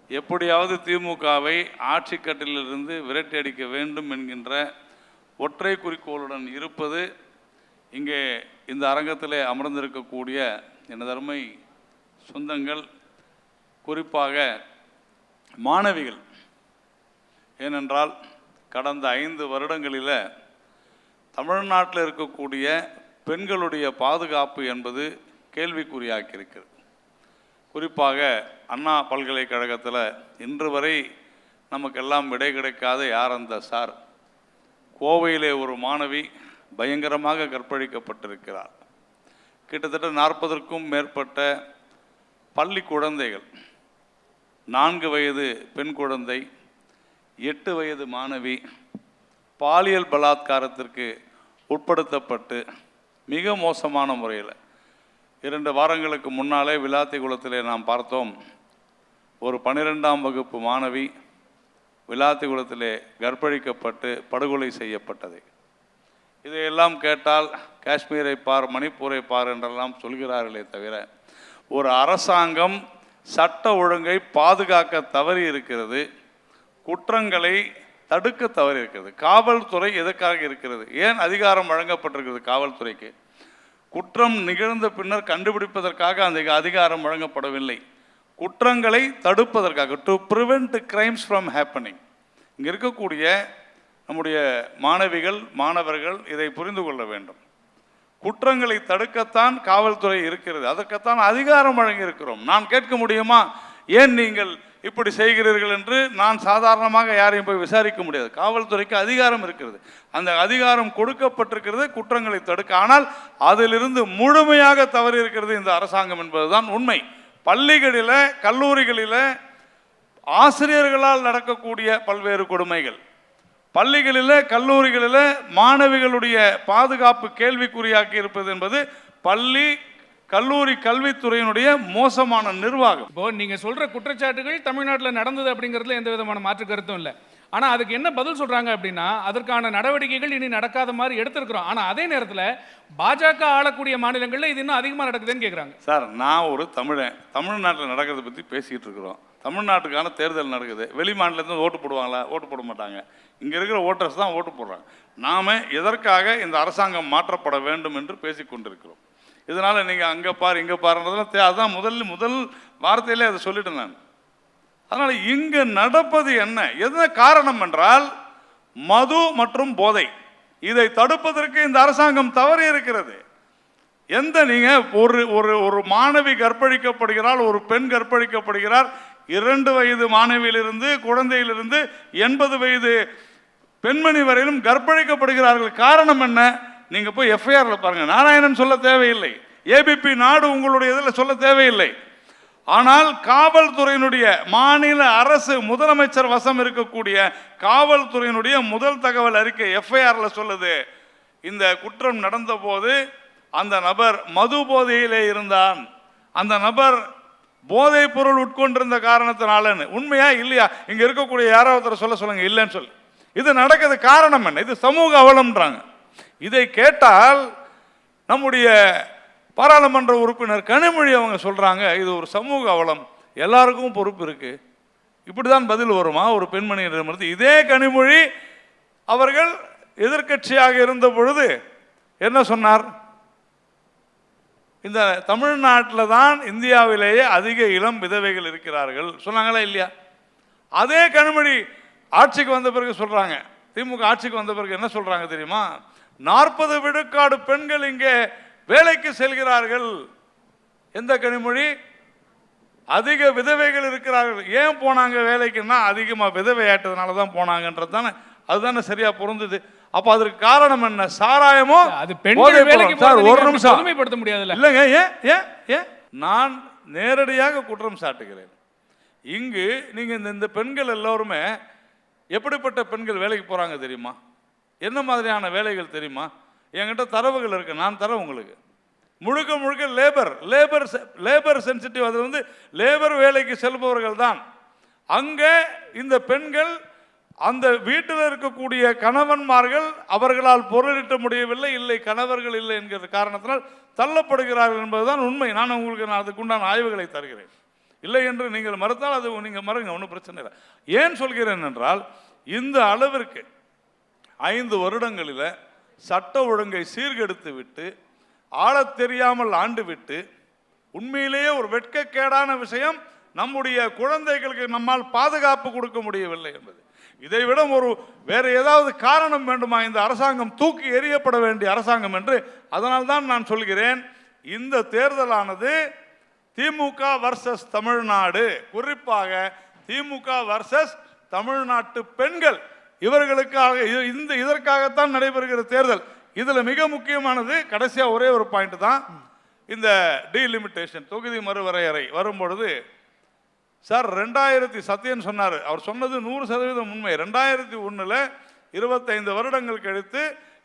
எப்படியாவது திமுகவை ஆட்சி கட்டிலிருந்து விரட்டி அடிக்க வேண்டும் என்கின்ற ஒற்றை குறிக்கோளுடன் இருப்பது இங்கே இந்த அரங்கத்திலே அமர்ந்திருக்கக்கூடிய எனதருமை சொந்தங்கள், குறிப்பாக மாணவிகள். ஏனென்றால் கடந்த 5 வருடங்களில் தமிழ்நாட்டில் இருக்கக்கூடிய பெண்களுடைய பாதுகாப்பு என்பது கேள்விக்குறியாக்கியிருக்கிறது. குறிப்பாக அண்ணா பல்கலைக்கழகத்தில் இன்று வரை நமக்கெல்லாம் விடை கிடைக்காத யார் அந்த சார். கோவையிலே ஒரு மாணவி பயங்கரமாக கற்பழிக்கப்பட்டிருக்கிறார். கிட்டத்தட்ட 40க்கும் மேற்பட்ட பள்ளி குழந்தைகள், 4 வயது பெண் குழந்தை, 8 வயது மாணவி பாலியல் பலாத்காரத்திற்கு உட்படுத்தப்பட்டு மிக மோசமான முறையில் 2 வாரங்களுக்கு முன்னாலே விளாத்திகுளத்திலே நாம் பார்த்தோம். ஒரு 12ஆம் வகுப்பு மாணவி விளாத்திகுளத்திலே கற்பழிக்கப்பட்டு படுகொலை செய்யப்பட்டது. இதையெல்லாம் கேட்டால் காஷ்மீரை பார், மணிப்பூரை பார் என்றெல்லாம் சொல்கிறார்களே தவிர ஒரு அரசாங்கம் சட்ட ஒழுங்கை பாதுகாக்க தவறி இருக்கிறது. குற்றங்களை தடுக்க தவறி இருக்கிறது. காவல்துறை எதற்காக இருக்கிறது? ஏன் அதிகாரம் வழங்கப்பட்டிருக்கிறது காவல்துறைக்கு? குற்றம் நிகழ்ந்த பின்னர் கண்டுபிடிப்பதற்காக அந்த அதிகாரம் வழங்கப்படவில்லை. குற்றங்களை தடுப்பதற்காக, to prevent crimes from happening. இங்கே இருக்கக்கூடிய நம்முடைய மாணவிகள் மாணவர்கள் இதை புரிந்து கொள்ள வேண்டும். குற்றங்களை தடுக்கத்தான் காவல்துறை இருக்கிறது, அதற்குத்தான் அதிகாரம் வழங்கியிருக்கிறோம். நான் கேட்க முடியுமா ஏன் நீங்கள் இப்படி செய்கிறீர்கள் என்று? நான் சாதாரணமாக யாரையும் போய் விசாரிக்க முடியாது. காவல்துறைக்கு அதிகாரம் இருக்கிறது, அந்த அதிகாரம் கொடுக்கப்பட்டிருக்கிறது குற்றங்களை தடுக்க. ஆனால் அதிலிருந்து முழுமையாக தவறி இருக்கிறது இந்த அரசாங்கம் என்பதுதான் உண்மை. பள்ளிகளில் கல்லூரிகளில் ஆசிரியர்களால் நடக்கக்கூடிய பல்வேறு கொடுமைகள், பள்ளிகளில் கல்லூரிகளில் மாணவிகளுடைய பாதுகாப்பு கேள்விக்குறியாக்கி இருப்பது என்பது பள்ளி கல்லூரி கல்வித்துறையினுடைய மோசமான நிர்வாகம். இப்போ நீங்க சொல்ற குற்றச்சாட்டுகள் தமிழ்நாட்டில் நடந்தது அப்படிங்கிறதுல எந்த விதமான மாற்று கருத்தும் இல்லை. ஆனா அதுக்கு என்ன பதில் சொல்றாங்க அப்படின்னா, அதற்கான நடவடிக்கைகள் இனி நடக்காத மாதிரி எடுத்திருக்கிறோம். ஆனா அதே நேரத்தில் பாஜக ஆளக்கூடிய மாநிலங்களில் இது இன்னும் அதிகமாக நடக்குதுன்னு கேட்குறாங்க. சார், நான் ஒரு தமிழன், தமிழ்நாட்டில் நடக்கிறத பற்றி பேசிக்கிட்டு இருக்கிறோம். தமிழ்நாட்டுக்கான தேர்தல் நடக்குது. வெளி மாநிலத்தில் ஓட்டு போடுவாங்களா? ஓட்டு போட மாட்டாங்க. இங்கே இருக்கிற ஓட்டர்ஸ் தான் ஓட்டு போடுறாங்க. நாம் எதற்காக இந்த அரசாங்கம் மாற்றப்பட வேண்டும் என்று பேசிக்கொண்டிருக்கிறோம். இதனால் நீங்கள் அங்கே பாரு இங்கே பாருன்றதுலாம் அதுதான் முதல் வார்த்தையிலே அதை சொல்லிட்டேன் நான். அதனால் இங்கே நடப்பது என்ன? எது காரணம் என்றால் மது மற்றும் போதை. இதை தடுப்பதற்கு இந்த அரசாங்கம் தவறி இருக்கிறது. நீங்கள் ஒரு மாணவி கற்பழிக்கப்படுகிறாள், ஒரு பெண் கற்பழிக்கப்படுகிறார். 2 வயது மாணவியிலிருந்து குழந்தையிலிருந்து 80 வயது பெண்மணி வரையிலும் கற்பழிக்கப்படுகிறார்கள். காரணம் என்ன? நீங்கள் போய் எஃப்ஐஆர்ல பாருங்க. நாராயணன் சொல்ல தேவையில்லை, ஏபிபி நாடு உங்களுடைய இதில் சொல்ல தேவையில்லை. ஆனால் காவல்துறையினுடைய மாநில அரசு முதலமைச்சர் வசம் இருக்கக்கூடிய காவல்துறையினுடைய முதல் தகவல் அறிக்கை எஃப்ஐஆர்ல சொல்லுது, இந்த குற்றம் நடந்த போது அந்த நபர் மது போதையிலே இருந்தான், அந்த நபர் போதை பொருள் உட்கொண்டிருந்த காரணத்தினாலன்னு. உண்மையா இல்லையா? இங்க இருக்கக்கூடிய யாராவது சொல்லுங்க இல்லைன்னு சொல்லி. இது நடக்கிறது காரணம் என்ன? இது சமூக அவலம்ன்றாங்க. இதை கேட்டால் நம்முடைய பாராளுமன்ற உறுப்பினர் கனிமொழி அவங்க சொல்றாங்க, இது ஒரு சமூக அவலம், எல்லாருக்கும் பொறுப்பு இருக்கு. இப்படிதான் பதில் வருமா ஒரு பெண்மணியிடமிருந்து? இதே கனிமொழி அவர்கள் எதிர்க்கட்சியாக இருந்த பொழுது என்ன சொன்னார்? இந்த தமிழ்நாட்டில் தான் இந்தியாவிலேயே அதிக இளம் விதவைகள் இருக்கிறார்கள் சொன்னாங்களா இல்லையா? அதே கனிமொழி ஆட்சிக்கு வந்த பிறகு சொல்றாங்க, திமுக ஆட்சிக்கு வந்த பிறகு என்ன சொல்றாங்க தெரியுமா? 40 விழுக்காடு பெண்கள் இங்கே வேலைக்கு செல்கிறார்கள். எந்த கனிமொழி? அதிக விதவைகள் இருக்கிறார்கள். ஏன் போனாங்க வேலைக்குன்னா, அதிகமாக விதவையாட்டதுனால தான் போனாங்கன்றது தானே, அதுதானே சரியா பொருந்தது. அப்ப அதற்கு காரணம் என்ன? சாராயமோ அது பெண்கள் வேலைக்கு போறது ஒரு நிமிஷம் பொதுமைப்படுத்த முடியாதுல்ல. இல்லைங்க, ஏன் நான் நேரடியாக குற்றம் சாட்டுகிறேன். இங்கு நீங்க இந்த பெண்கள் எல்லோருமே எப்படிப்பட்ட பெண்கள் வேலைக்கு போறாங்க தெரியுமா? என்ன மாதிரியான வேலைகள் தெரியுமா? என்கிட்ட தரவுகள் இருக்கு, நான் தரேன் உங்களுக்கு. முழுக்க முழுக்க லேபர் சென்சிட்டிவ். அது லேபர் வேலைக்கு செல்பவர்கள் தான். அங்கே இந்த பெண்கள் அந்த வீட்டில் இருக்கக்கூடிய கணவன்மார்கள் அவர்களால் பொருளிட்ட முடியவில்லை, இல்லை கணவர்கள் இல்லை என்கிற காரணத்தினால் தள்ளப்படுகிறார்கள் என்பதுதான் உண்மை. நான் உங்களுக்கு அதுக்குண்டான ஆய்வுகளை தருகிறேன். இல்லை என்று நீங்கள் மறுத்தால் அது நீங்கள் மறுங்க, ஒன்றும் பிரச்சனை இல்லை. ஏன் சொல்கிறேன் என்றால், இந்த அளவிற்கு 5 வருடங்களில் சட்ட ஒழுங்கை சீர்கெடுத்து விட்டு, ஆளத் தெரியாமல் ஆண்டு விட்டு, உண்மையிலேயே ஒரு வெட்கக்கேடான விஷயம், நம்முடைய குழந்தைகளுக்கு நம்மால் பாதுகாப்பு கொடுக்க முடியவில்லை என்பது. இதைவிட வேற ஏதாவது காரணம் வேண்டுமா? இந்த அரசாங்கம் தூக்கி எறியப்பட வேண்டிய அரசாங்கம் என்று. அதனால்தான் நான் சொல்கிறேன், இந்த தேர்தலானது திமுக வர்சஸ் தமிழ்நாடு, குறிப்பாக திமுக வர்சஸ் தமிழ்நாட்டு பெண்கள், இவர்களுக்காக இதற்காகத்தான் நடைபெறுகிற தேர்தல். இதுல மிக முக்கியமானது கடைசியா ஒரே ஒரு பாயிண்ட் தான், இந்த டீலிமிட்டேஷன், தொகுதி மறுவரையறை வரும்பொழுது சார் 2000 சத்யன் சொன்னார், அவர் சொன்னது 100% உண்மை. 2001 25 வருடங்கள் கழித்து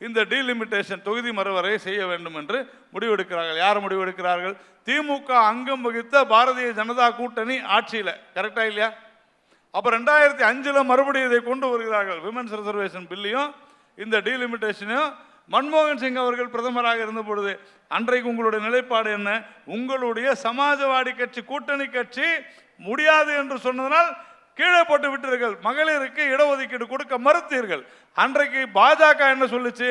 இந்த டீலிமிட்டேஷன் தொகுதி மறுவரையை செய்ய வேண்டும் என்று முடிவெடுக்கிறார்கள். யார் முடிவெடுக்கிறார்கள்? திமுக அங்கம் வகித்த பாரதிய ஜனதா கூட்டணி ஆட்சியில். கரெக்டா இல்லையா? அப்போ 2005 மறுபடியும் இதை கொண்டு வருகிறார்கள். விமென்ஸ் ரிசர்வேஷன் பில்லையும் இந்த டீலிமிட்டேஷனையும். மன்மோகன் சிங் அவர்கள் பிரதமராக இருந்த பொழுது அன்றைக்கு உங்களுடைய நிலைப்பாடு என்ன? உங்களுடைய சமாஜ்வாடி கட்சி கூட்டணி கட்சி முடியாது என்று சொன்னதனால் கீழே போட்டு விட்டீர்கள். மகளிருக்கு இடஒதுக்கீடு கொடுக்க மறுத்தீர்கள். அன்றைக்கு பாஜக என்ன சொல்லுச்சு?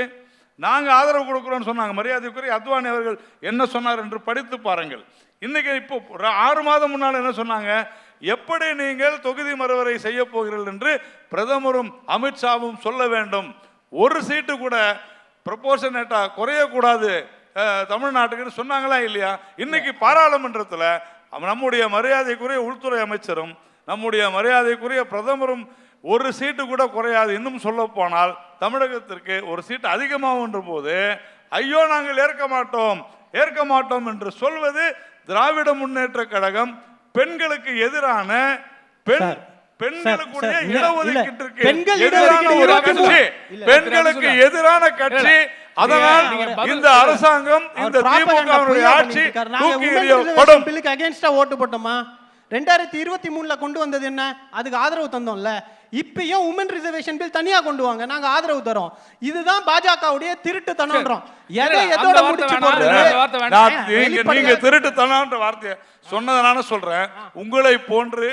நாங்க ஆதரவு கொடுக்கிறோம்னு சொன்னாங்க. மரியாதைக்குரிய அத்வானி அவர்கள் என்ன சொன்னார் என்று படித்து பாருங்கள். இன்னைக்கு இப்போ 6 மாதம் முன்னால் என்ன சொன்னாங்க? எப்படி நீங்கள் தொகுதி மறுவரை செய்ய போகிறீர்கள் என்று பிரதமரும் அமித்ஷாவும் சொல்ல வேண்டும். ஒரு சீட்டு கூட ப்ரொபோர்ஷனேட்டா குறையக்கூடாது தமிழ்நாட்டுக்குன்னு சொன்னாங்களா இல்லையா? இன்னைக்கு பாராளுமன்றத்தில் நம்முடைய மரியாதைக்குரிய உள்துறை அமைச்சரும் நம்முடைய மரியாதைக்குரிய பிரதமரும் ஒரு சீட்டு கூட குறையாது. இன்னும் சொல்ல போனால் தமிழகத்திற்கு ஒரு சீட்டு அதிகமாகின்ற போது ஐயோ நாங்கள் ஏற்க மாட்டோம் என்று சொல்வது திராவிட முன்னேற்ற கழகம் பெண்களுக்கு எதிரான பெண்களுக்குரிய இடஒதுக்கீட்டிற்கு எதிரான ஒரு கட்சி, பெண்களுக்கு எதிரான கட்சி. அதனால் இந்த அரசாங்கம், இந்த திமுக ஆட்சி தூக்கி எறியப்படும். ஓட்டு போட்டோமா? 2023 கொண்டு வந்தது என்ன? அதுக்கு ஆதரவு தந்தோம்ல. இப்பயும் உமன் ரிசர்வேஷன் பில் தனியா கொண்டு வாங்க, நாங்க ஆதரவு தரோம். இதுதான் பாஜகவுடைய திருட்டுத்தனம்ன்றோம். எதோட முடிச்சு போடுறது? நீங்க திருட்டுத்தனம்ன்ற வார்த்தையை சொன்னதனால சொல்றேன். உங்களை போன்று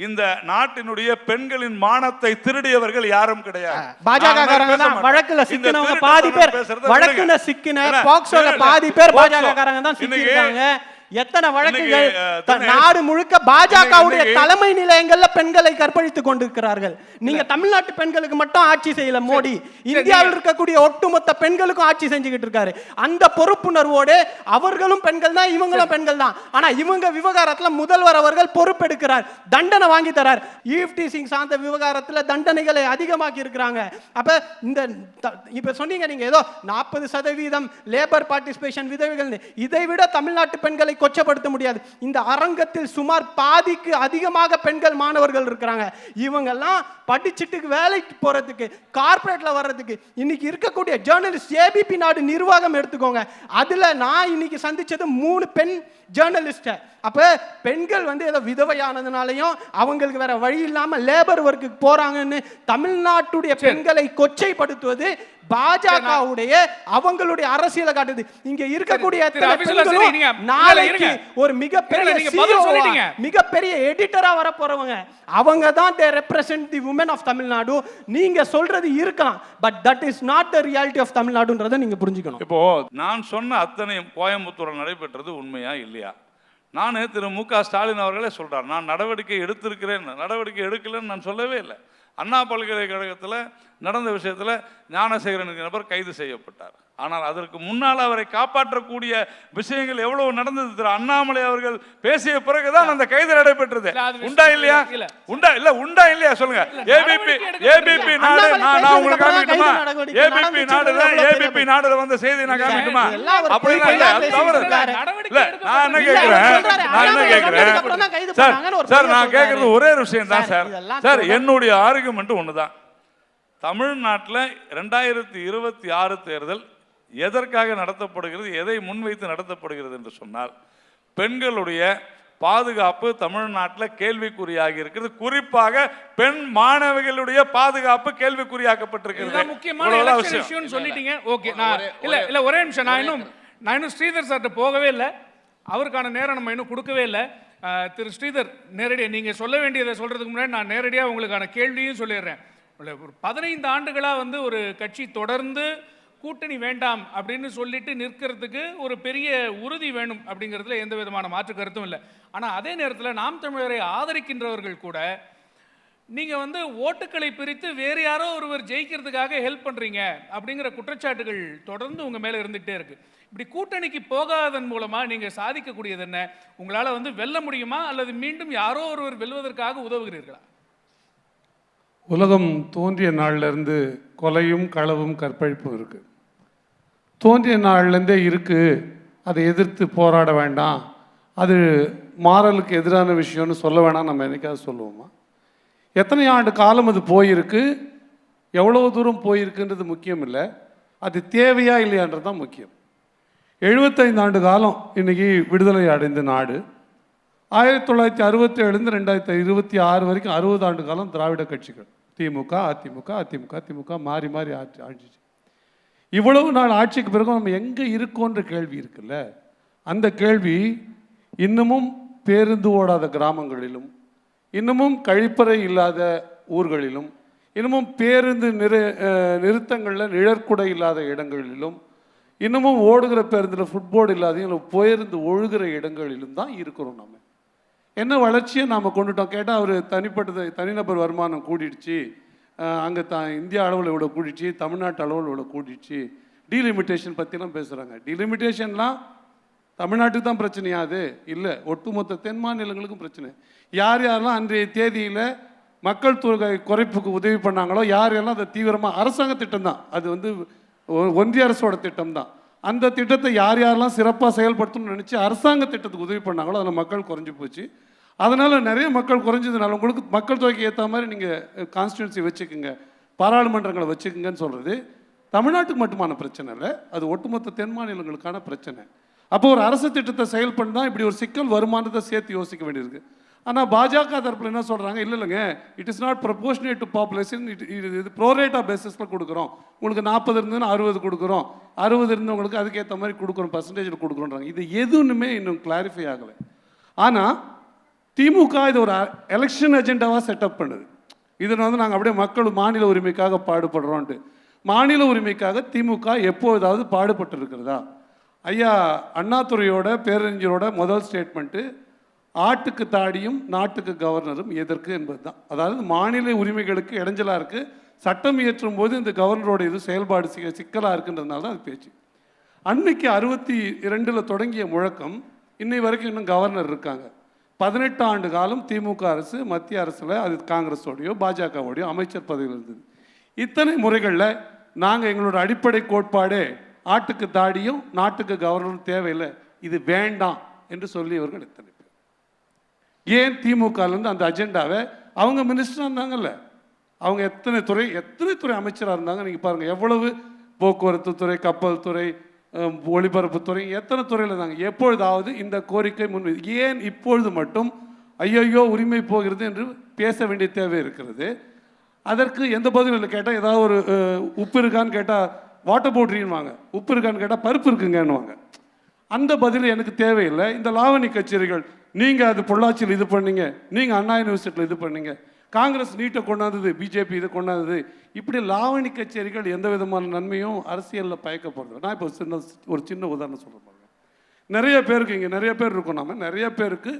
இந்த நாட்டினுடைய பெண்களின் மானத்தை திருடியவர்கள் யாரும் கிடையாது. பாஜக வழக்குல சிக்கினவங்க பாதி பேர், வழக்குல சிக்கின பாக்ஸோல பாதி பேர் பாஜக காரங்க தான் சிக்கிருக்காங்க. எத்தனை வழக்குகள் நாடு முழுக்க பாஜகவுடைய தலைமை நிலையங்கள்ல பெண்களை கற்பழித்துக் கொண்டிருக்கிறார்கள். நீங்க தமிழ்நாட்டு பெண்களுக்கு மட்டும் ஆட்சி செய்யல மோடி, இந்தியாவில் இருக்கக்கூடிய ஒட்டுமொத்த பெண்களுக்கும் ஆட்சி செஞ்சுக்கிட்டு இருக்காரு. அந்த பொறுப்புணர்வோடு அவர்களும் பெண்கள் தான், இவங்களும் பெண்கள் தான். ஆனா இவங்க விவகாரத்துல முதல்வர் அவர்கள் பொறுப்பெடுக்கிறார், தண்டனை வாங்கி தரார். ஈவ்டி சிங் சார்ந்த விவகாரத்துல தண்டனைகளை அதிகமாக்கி இருக்கிறாங்க. அப்ப இந்த இப்ப சொன்னீங்க நீங்க ஏதோ 40% லேபர் பார்ட்டிசிபேஷன் விதவைகள், இதை விட தமிழ்நாட்டு பெண்களை கொச்சப்படுத்த முடியாது. இந்த அரங்கத்தில் சுமார் பாதிக்கு அதிகமாக பெண்கள் மாணவர்கள் இருக்கிறாங்க. இவங்க எல்லாம் படிச்சுட்டு வேலைக்கு போறதுக்கு, கார்ப்பரேட்ல வர்றதுக்கு, இன்னைக்கு இருக்கக்கூடிய ஜேர்னலிஸ்ட் ஏபிபி நாடு நிர்வாகம் எடுத்துக்கோங்க, அதுல நான் இன்னைக்கு சந்திச்சது 3 பெண் ஜேர்னலிஸ்ட். அப்ப பெண்கள் ஏதோ விதவையானதுனாலையும் அவங்களுக்கு வேற வழி இல்லாம லேபர் ஒர்க்கு போறாங்கன்னு தமிழ்நாட்டுடைய பெண்களை கொச்சைப்படுத்துவது பாஜகவுடைய அவங்களுடைய அரசியலை காட்டுது. இங்க இருக்கக்கூடிய நாளைக்கு ஒரு மிகப்பெரிய எடிட்டரா வர போறவங்க அவங்க தான் they represent the women of Tamil Nadu. நீங்க சொல்றது இருக்கலாம், but that is not the reality of Tamil Naduன்றதை நீங்க புரிஞ்சுக்கணும். இப்போ நான் சொன்ன அத்தனையும் கோயம்புத்தூர் நடைபெற்றது உண்மையா இல்லையா? நான் திரு மு.க. ஸ்டாலின் அவர்களே சொல்றார், நான் நடவடிக்கை எடுத்திருக்கிறேன், நடவடிக்கை எடுக்கலன்னு நான் சொல்லவே இல்லை. அண்ணா பல்கலைக்கழகத்தில் நடந்த விஷயத்தில் ஞானசேகரன் நபர் கைது செய்யப்பட்டார். ஆனால் அதற்கு முன்னால் அவரை காப்பாற்றக்கூடிய விஷயங்கள் எவ்வளவு நடந்தது. திரு அண்ணாமலை அவர்கள் பேசிய பிறகுதான் அந்த கைது நடைபெற்றது. உண்டா இல்லையா? உண்டா இல்லையா சொல்லுங்க. ஏபிபி நாடு நான் உங்களுக்கு காமிக்கணுமா? ஏபிபி நாடுல வந்த செய்தி நான் காமிக்கணுமா? அப்படி நான் என்ன கேட்கிறேன் சார், நான் கேட்கறது ஒரே விஷயம் தான் சார். என்னுடைய ஆர்குமெண்ட் ஒண்ணுதான். தமிழ்நாட்டில் 2026 தேர்தல் எதற்காக நடத்தப்படுகிறது, எதை முன்வைத்து நடத்தப்படுகிறது என்று சொன்னால், பெண்களுடைய பாதுகாப்பு தமிழ்நாட்டில் கேள்விக்குறியாகி இருக்கிறது. குறிப்பாக பெண் மாணவிகளுடைய பாதுகாப்பு கேள்விக்குறியாக்கப்பட்டிருக்கிறது. முக்கியமான விஷயம் சொல்லிட்டீங்க. ஓகே, இல்ல ஒரே நிமிஷம், நான் இன்னும் ஸ்ரீதர் சார்ட்ட போகவே இல்லை, அவருக்கான நேரம் நம்ம இன்னும் கொடுக்கவே இல்லை. திரு ஸ்ரீதர், நேரடியாக நீங்கள் சொல்ல வேண்டியதை சொல்றதுக்கு முன்னாடி நான் நேரடியாக உங்களுக்கான கேள்வியும் சொல்லிடுறேன். ஒரு 15 ஆண்டுகளாக ஒரு கட்சி தொடர்ந்து கூட்டணி வேண்டாம் அப்படின்னு சொல்லிட்டு நிற்கிறதுக்கு ஒரு பெரிய உறுதி வேணும் அப்படிங்கிறதுல எந்த விதமான மாற்று கருத்தும் இல்லை. ஆனால் அதே நேரத்தில் நாம் தமிழரை ஆதரிக்கின்றவர்கள் கூட நீங்கள் ஓட்டுக்களை பிரித்து வேறு யாரோ ஒருவர் ஜெயிக்கிறதுக்காக ஹெல்ப் பண்ணுறீங்க அப்படிங்கிற குற்றச்சாட்டுகள் தொடர்ந்து உங்கள் மேலே இருந்துகிட்டே இருக்குது. இப்படி கூட்டணிக்கு போகாதன் மூலமாக நீங்கள் சாதிக்கக்கூடியது என்ன? உங்களால் வெல்ல முடியுமா, அல்லது மீண்டும் யாரோ ஒருவர் வெல்வதற்காக உதவுகிறீர்களா? உலகம் தோன்றிய நாள்லேருந்து கொலையும் களவும் கற்பழிப்பும் இருக்குது. தோன்றிய நாள்லேருந்தே இருக்குது. அதை எதிர்த்து போராட வேண்டாம், அது மாறலுக்கு எதிரான விஷயம்னு சொல்ல வேணாம் நம்ம என்னைக்காவது சொல்லுவோமா? எத்தனை ஆண்டு காலம் அது போயிருக்கு, எவ்வளோ தூரம் போயிருக்குன்றது முக்கியம் இல்லை, அது தேவையா இல்லையான்றது தான் முக்கியம். 75 ஆண்டு காலம் இன்றைக்கி விடுதலை அடைந்த நாடு. 1967 2026 வரைக்கும் 60 ஆண்டு காலம் திராவிட கட்சிகள், திமுக அதிமுக மாறி மாறி ஆட்சி. இவ்வளவு நாள் ஆட்சிக்கு பிறகு நம்ம எங்கே இருக்கோன்ற கேள்வி இருக்குல்ல, அந்த கேள்வி இன்னமும் பேருந்து ஓடாத கிராமங்களிலும் இன்னமும் கழிப்பறை இல்லாத ஊர்களிலும், இன்னமும் பேருந்து நிறுத்தங்களில் நிழற்குடை இல்லாத இடங்களிலும், இன்னமும் ஓடுகிற பேருந்தில் ஃபுட்போர்டு இல்லாதையும் போயிருந்து ஒழுகிற இடங்களிலும் தான் இருக்கிறோம். நம்ம என்ன வளர்ச்சியை நாம் கொண்டுட்டோம் கேட்டால், அவர் தனிநபர் வருமானம் கூடிடுச்சு, அங்கே இந்தியா அளவில் இவ்வளோ கூடிடுச்சு, தமிழ்நாட்டு அளவில் இவ்வளோ கூடிடுச்சு, டீலிமிட்டேஷன் பற்றிலாம் பேசுகிறாங்க. டீலிமிட்டேஷன்லாம் தமிழ்நாட்டுக்கு தான் பிரச்சனையா? அது இல்லை, ஒட்டுமொத்த தென் மாநிலங்களுக்கும் பிரச்சனை. யாரெல்லாம் அன்றைய தேதியில் மக்கள் தொகை குறைப்புக்கு உதவி பண்ணாங்களோ, யாரெல்லாம் அதை தீவிரமாக, அரசாங்க திட்டம் தான் அது, ஒன்றிய அரசோட திட்டம் தான். அந்த திட்டத்தை யாரெல்லாம் சிறப்பாக செயல்படுத்தணும்னு நினச்சி அரசாங்க திட்டத்துக்கு உதவி பண்ணாங்களோ அதில் மக்கள் குறைஞ்சி போச்சு. அதனால் நிறைய மக்கள் குறைஞ்சதுனால உங்களுக்கு மக்கள் தொகைக்கு ஏற்ற மாதிரி நீங்கள் கான்ஸ்டியூன்சி வச்சுக்கோங்க, பாராளுமன்றங்களை வச்சுக்கோங்கன்னு சொல்கிறது தமிழ்நாட்டுக்கு மட்டுமான பிரச்சனை இல்லை, அது ஒட்டுமொத்த தென் மாநிலங்களுக்கான பிரச்சனை. அப்போ ஒரு அரசு திட்டத்தை செயல்படுனா இப்படி ஒரு சிக்கல் வருமானத்தை சேர்த்து யோசிக்க வேண்டியிருக்கு. ஆனால் பாஜக தரப்பில் என்ன சொல்கிறாங்க, இல்லைங்க, it is not proportionate to population, இது ப்ரோரேட்டா பேசிஸில் கொடுக்குறோம், உங்களுக்கு 40 இருந்ததுன்னா 60 கொடுக்குறோம், 60 இருந்தவங்களுக்கு அதுக்கேற்ற மாதிரி கொடுக்குறோம், பர்சன்டேஜில் கொடுக்குறோன்றாங்க. இது எதுவுமே இன்னும் கிளாரிஃபை ஆகலை. ஆனால் திமுக இது ஒரு எலெக்ஷன் அஜெண்டாவாக செட்டப் பண்ணுது. இதில் நாங்கள் அப்படியே மக்கள் மாநில உரிமைக்காக பாடுபடுறோன்ட்டு. மாநில உரிமைக்காக திமுக எப்போதாவது பாடுபட்டு இருக்கிறதா? ஐயா அண்ணாதுரையோட பேரறிஞரோட முதல் ஸ்டேட்மெண்ட்டு, ஆட்டுக்கு தாடியும் நாட்டுக்கு கவர்னரும் எதற்கு என்பது தான். அதாவது மாநில உரிமைகளுக்கு இடைஞ்சலாக இருக்குது, சட்டம் இயற்றும் போது இந்த கவர்னரோட இது செயல்பாடு சிக்கலாக இருக்குன்றதுனால தான் அது பேச்சு. அன்னைக்கு 62 தொடங்கிய முழக்கம் இன்னை வரைக்கும் இன்னும் கவர்னர் இருக்காங்க. 18 ஆண்டு காலம் திமுக அரசு மத்திய அரசில், அது காங்கிரஸோடையோ பாஜகவோடையோ அமைச்சர் பதவியில் இருந்தது. இத்தனை முறைகளில் நாங்கள் எங்களோட அடிப்படை கோட்பாடே ஆட்டுக்கு தாடியும் நாட்டுக்கு கவர்னரும் தேவையில்லை, இது வேண்டாம் என்று சொல்லியவர்கள் எத்தனை பேர்? ஏன் திமுகலேருந்து அந்த அஜெண்டாவை, அவங்க மினிஸ்டராக இருந்தாங்கல்ல, அவங்க எத்தனை துறை அமைச்சராக இருந்தாங்க நீங்கள் பாருங்கள். எவ்வளவு போக்குவரத்து துறை, கப்பல் துறை, ஒளிபரப்புத்துறை, எத்தனை துறையில் இருந்தாங்க. எப்பொழுதாவது இந்த கோரிக்கை ஏன் இப்பொழுது மட்டும் ஐயோ உரிமை போகிறது என்று பேச வேண்டிய தேவை இருக்கிறது? அதற்கு எந்த பதிலும் இல்லை. கேட்டால் ஏதாவது ஒரு உப்பு இருக்கான்னு கேட்டால் வாட்டர் போட்ரின்வாங்க, உப்பு இருக்கான்னு கேட்டால் பருப்பு இருக்குங்கன்னுவாங்க. அந்த பதில் எனக்கு தேவையில்லை. இந்த லாவணி கச்சேரிகள், நீங்கள் அது பொள்ளாச்சியில் இது பண்ணீங்க, நீங்கள் அண்ணா யூனிவர்சிட்டியில் இது பண்ணீங்க, காங்கிரஸ் நீட்டை கொண்டாந்தது, பிஜேபி இதை கொண்டாந்தது, இப்படி லாவணி கச்சேரிகள் எந்த விதமான நன்மையும் அரசியலில் பயக்கப்படுறது. நான் இப்போ ஒரு சின்ன உதாரணம் சொல்ல பாருங்க. நிறைய பேருக்கு இங்கே நிறைய பேர் இருக்கோம், நம்ம நிறைய பேருக்கு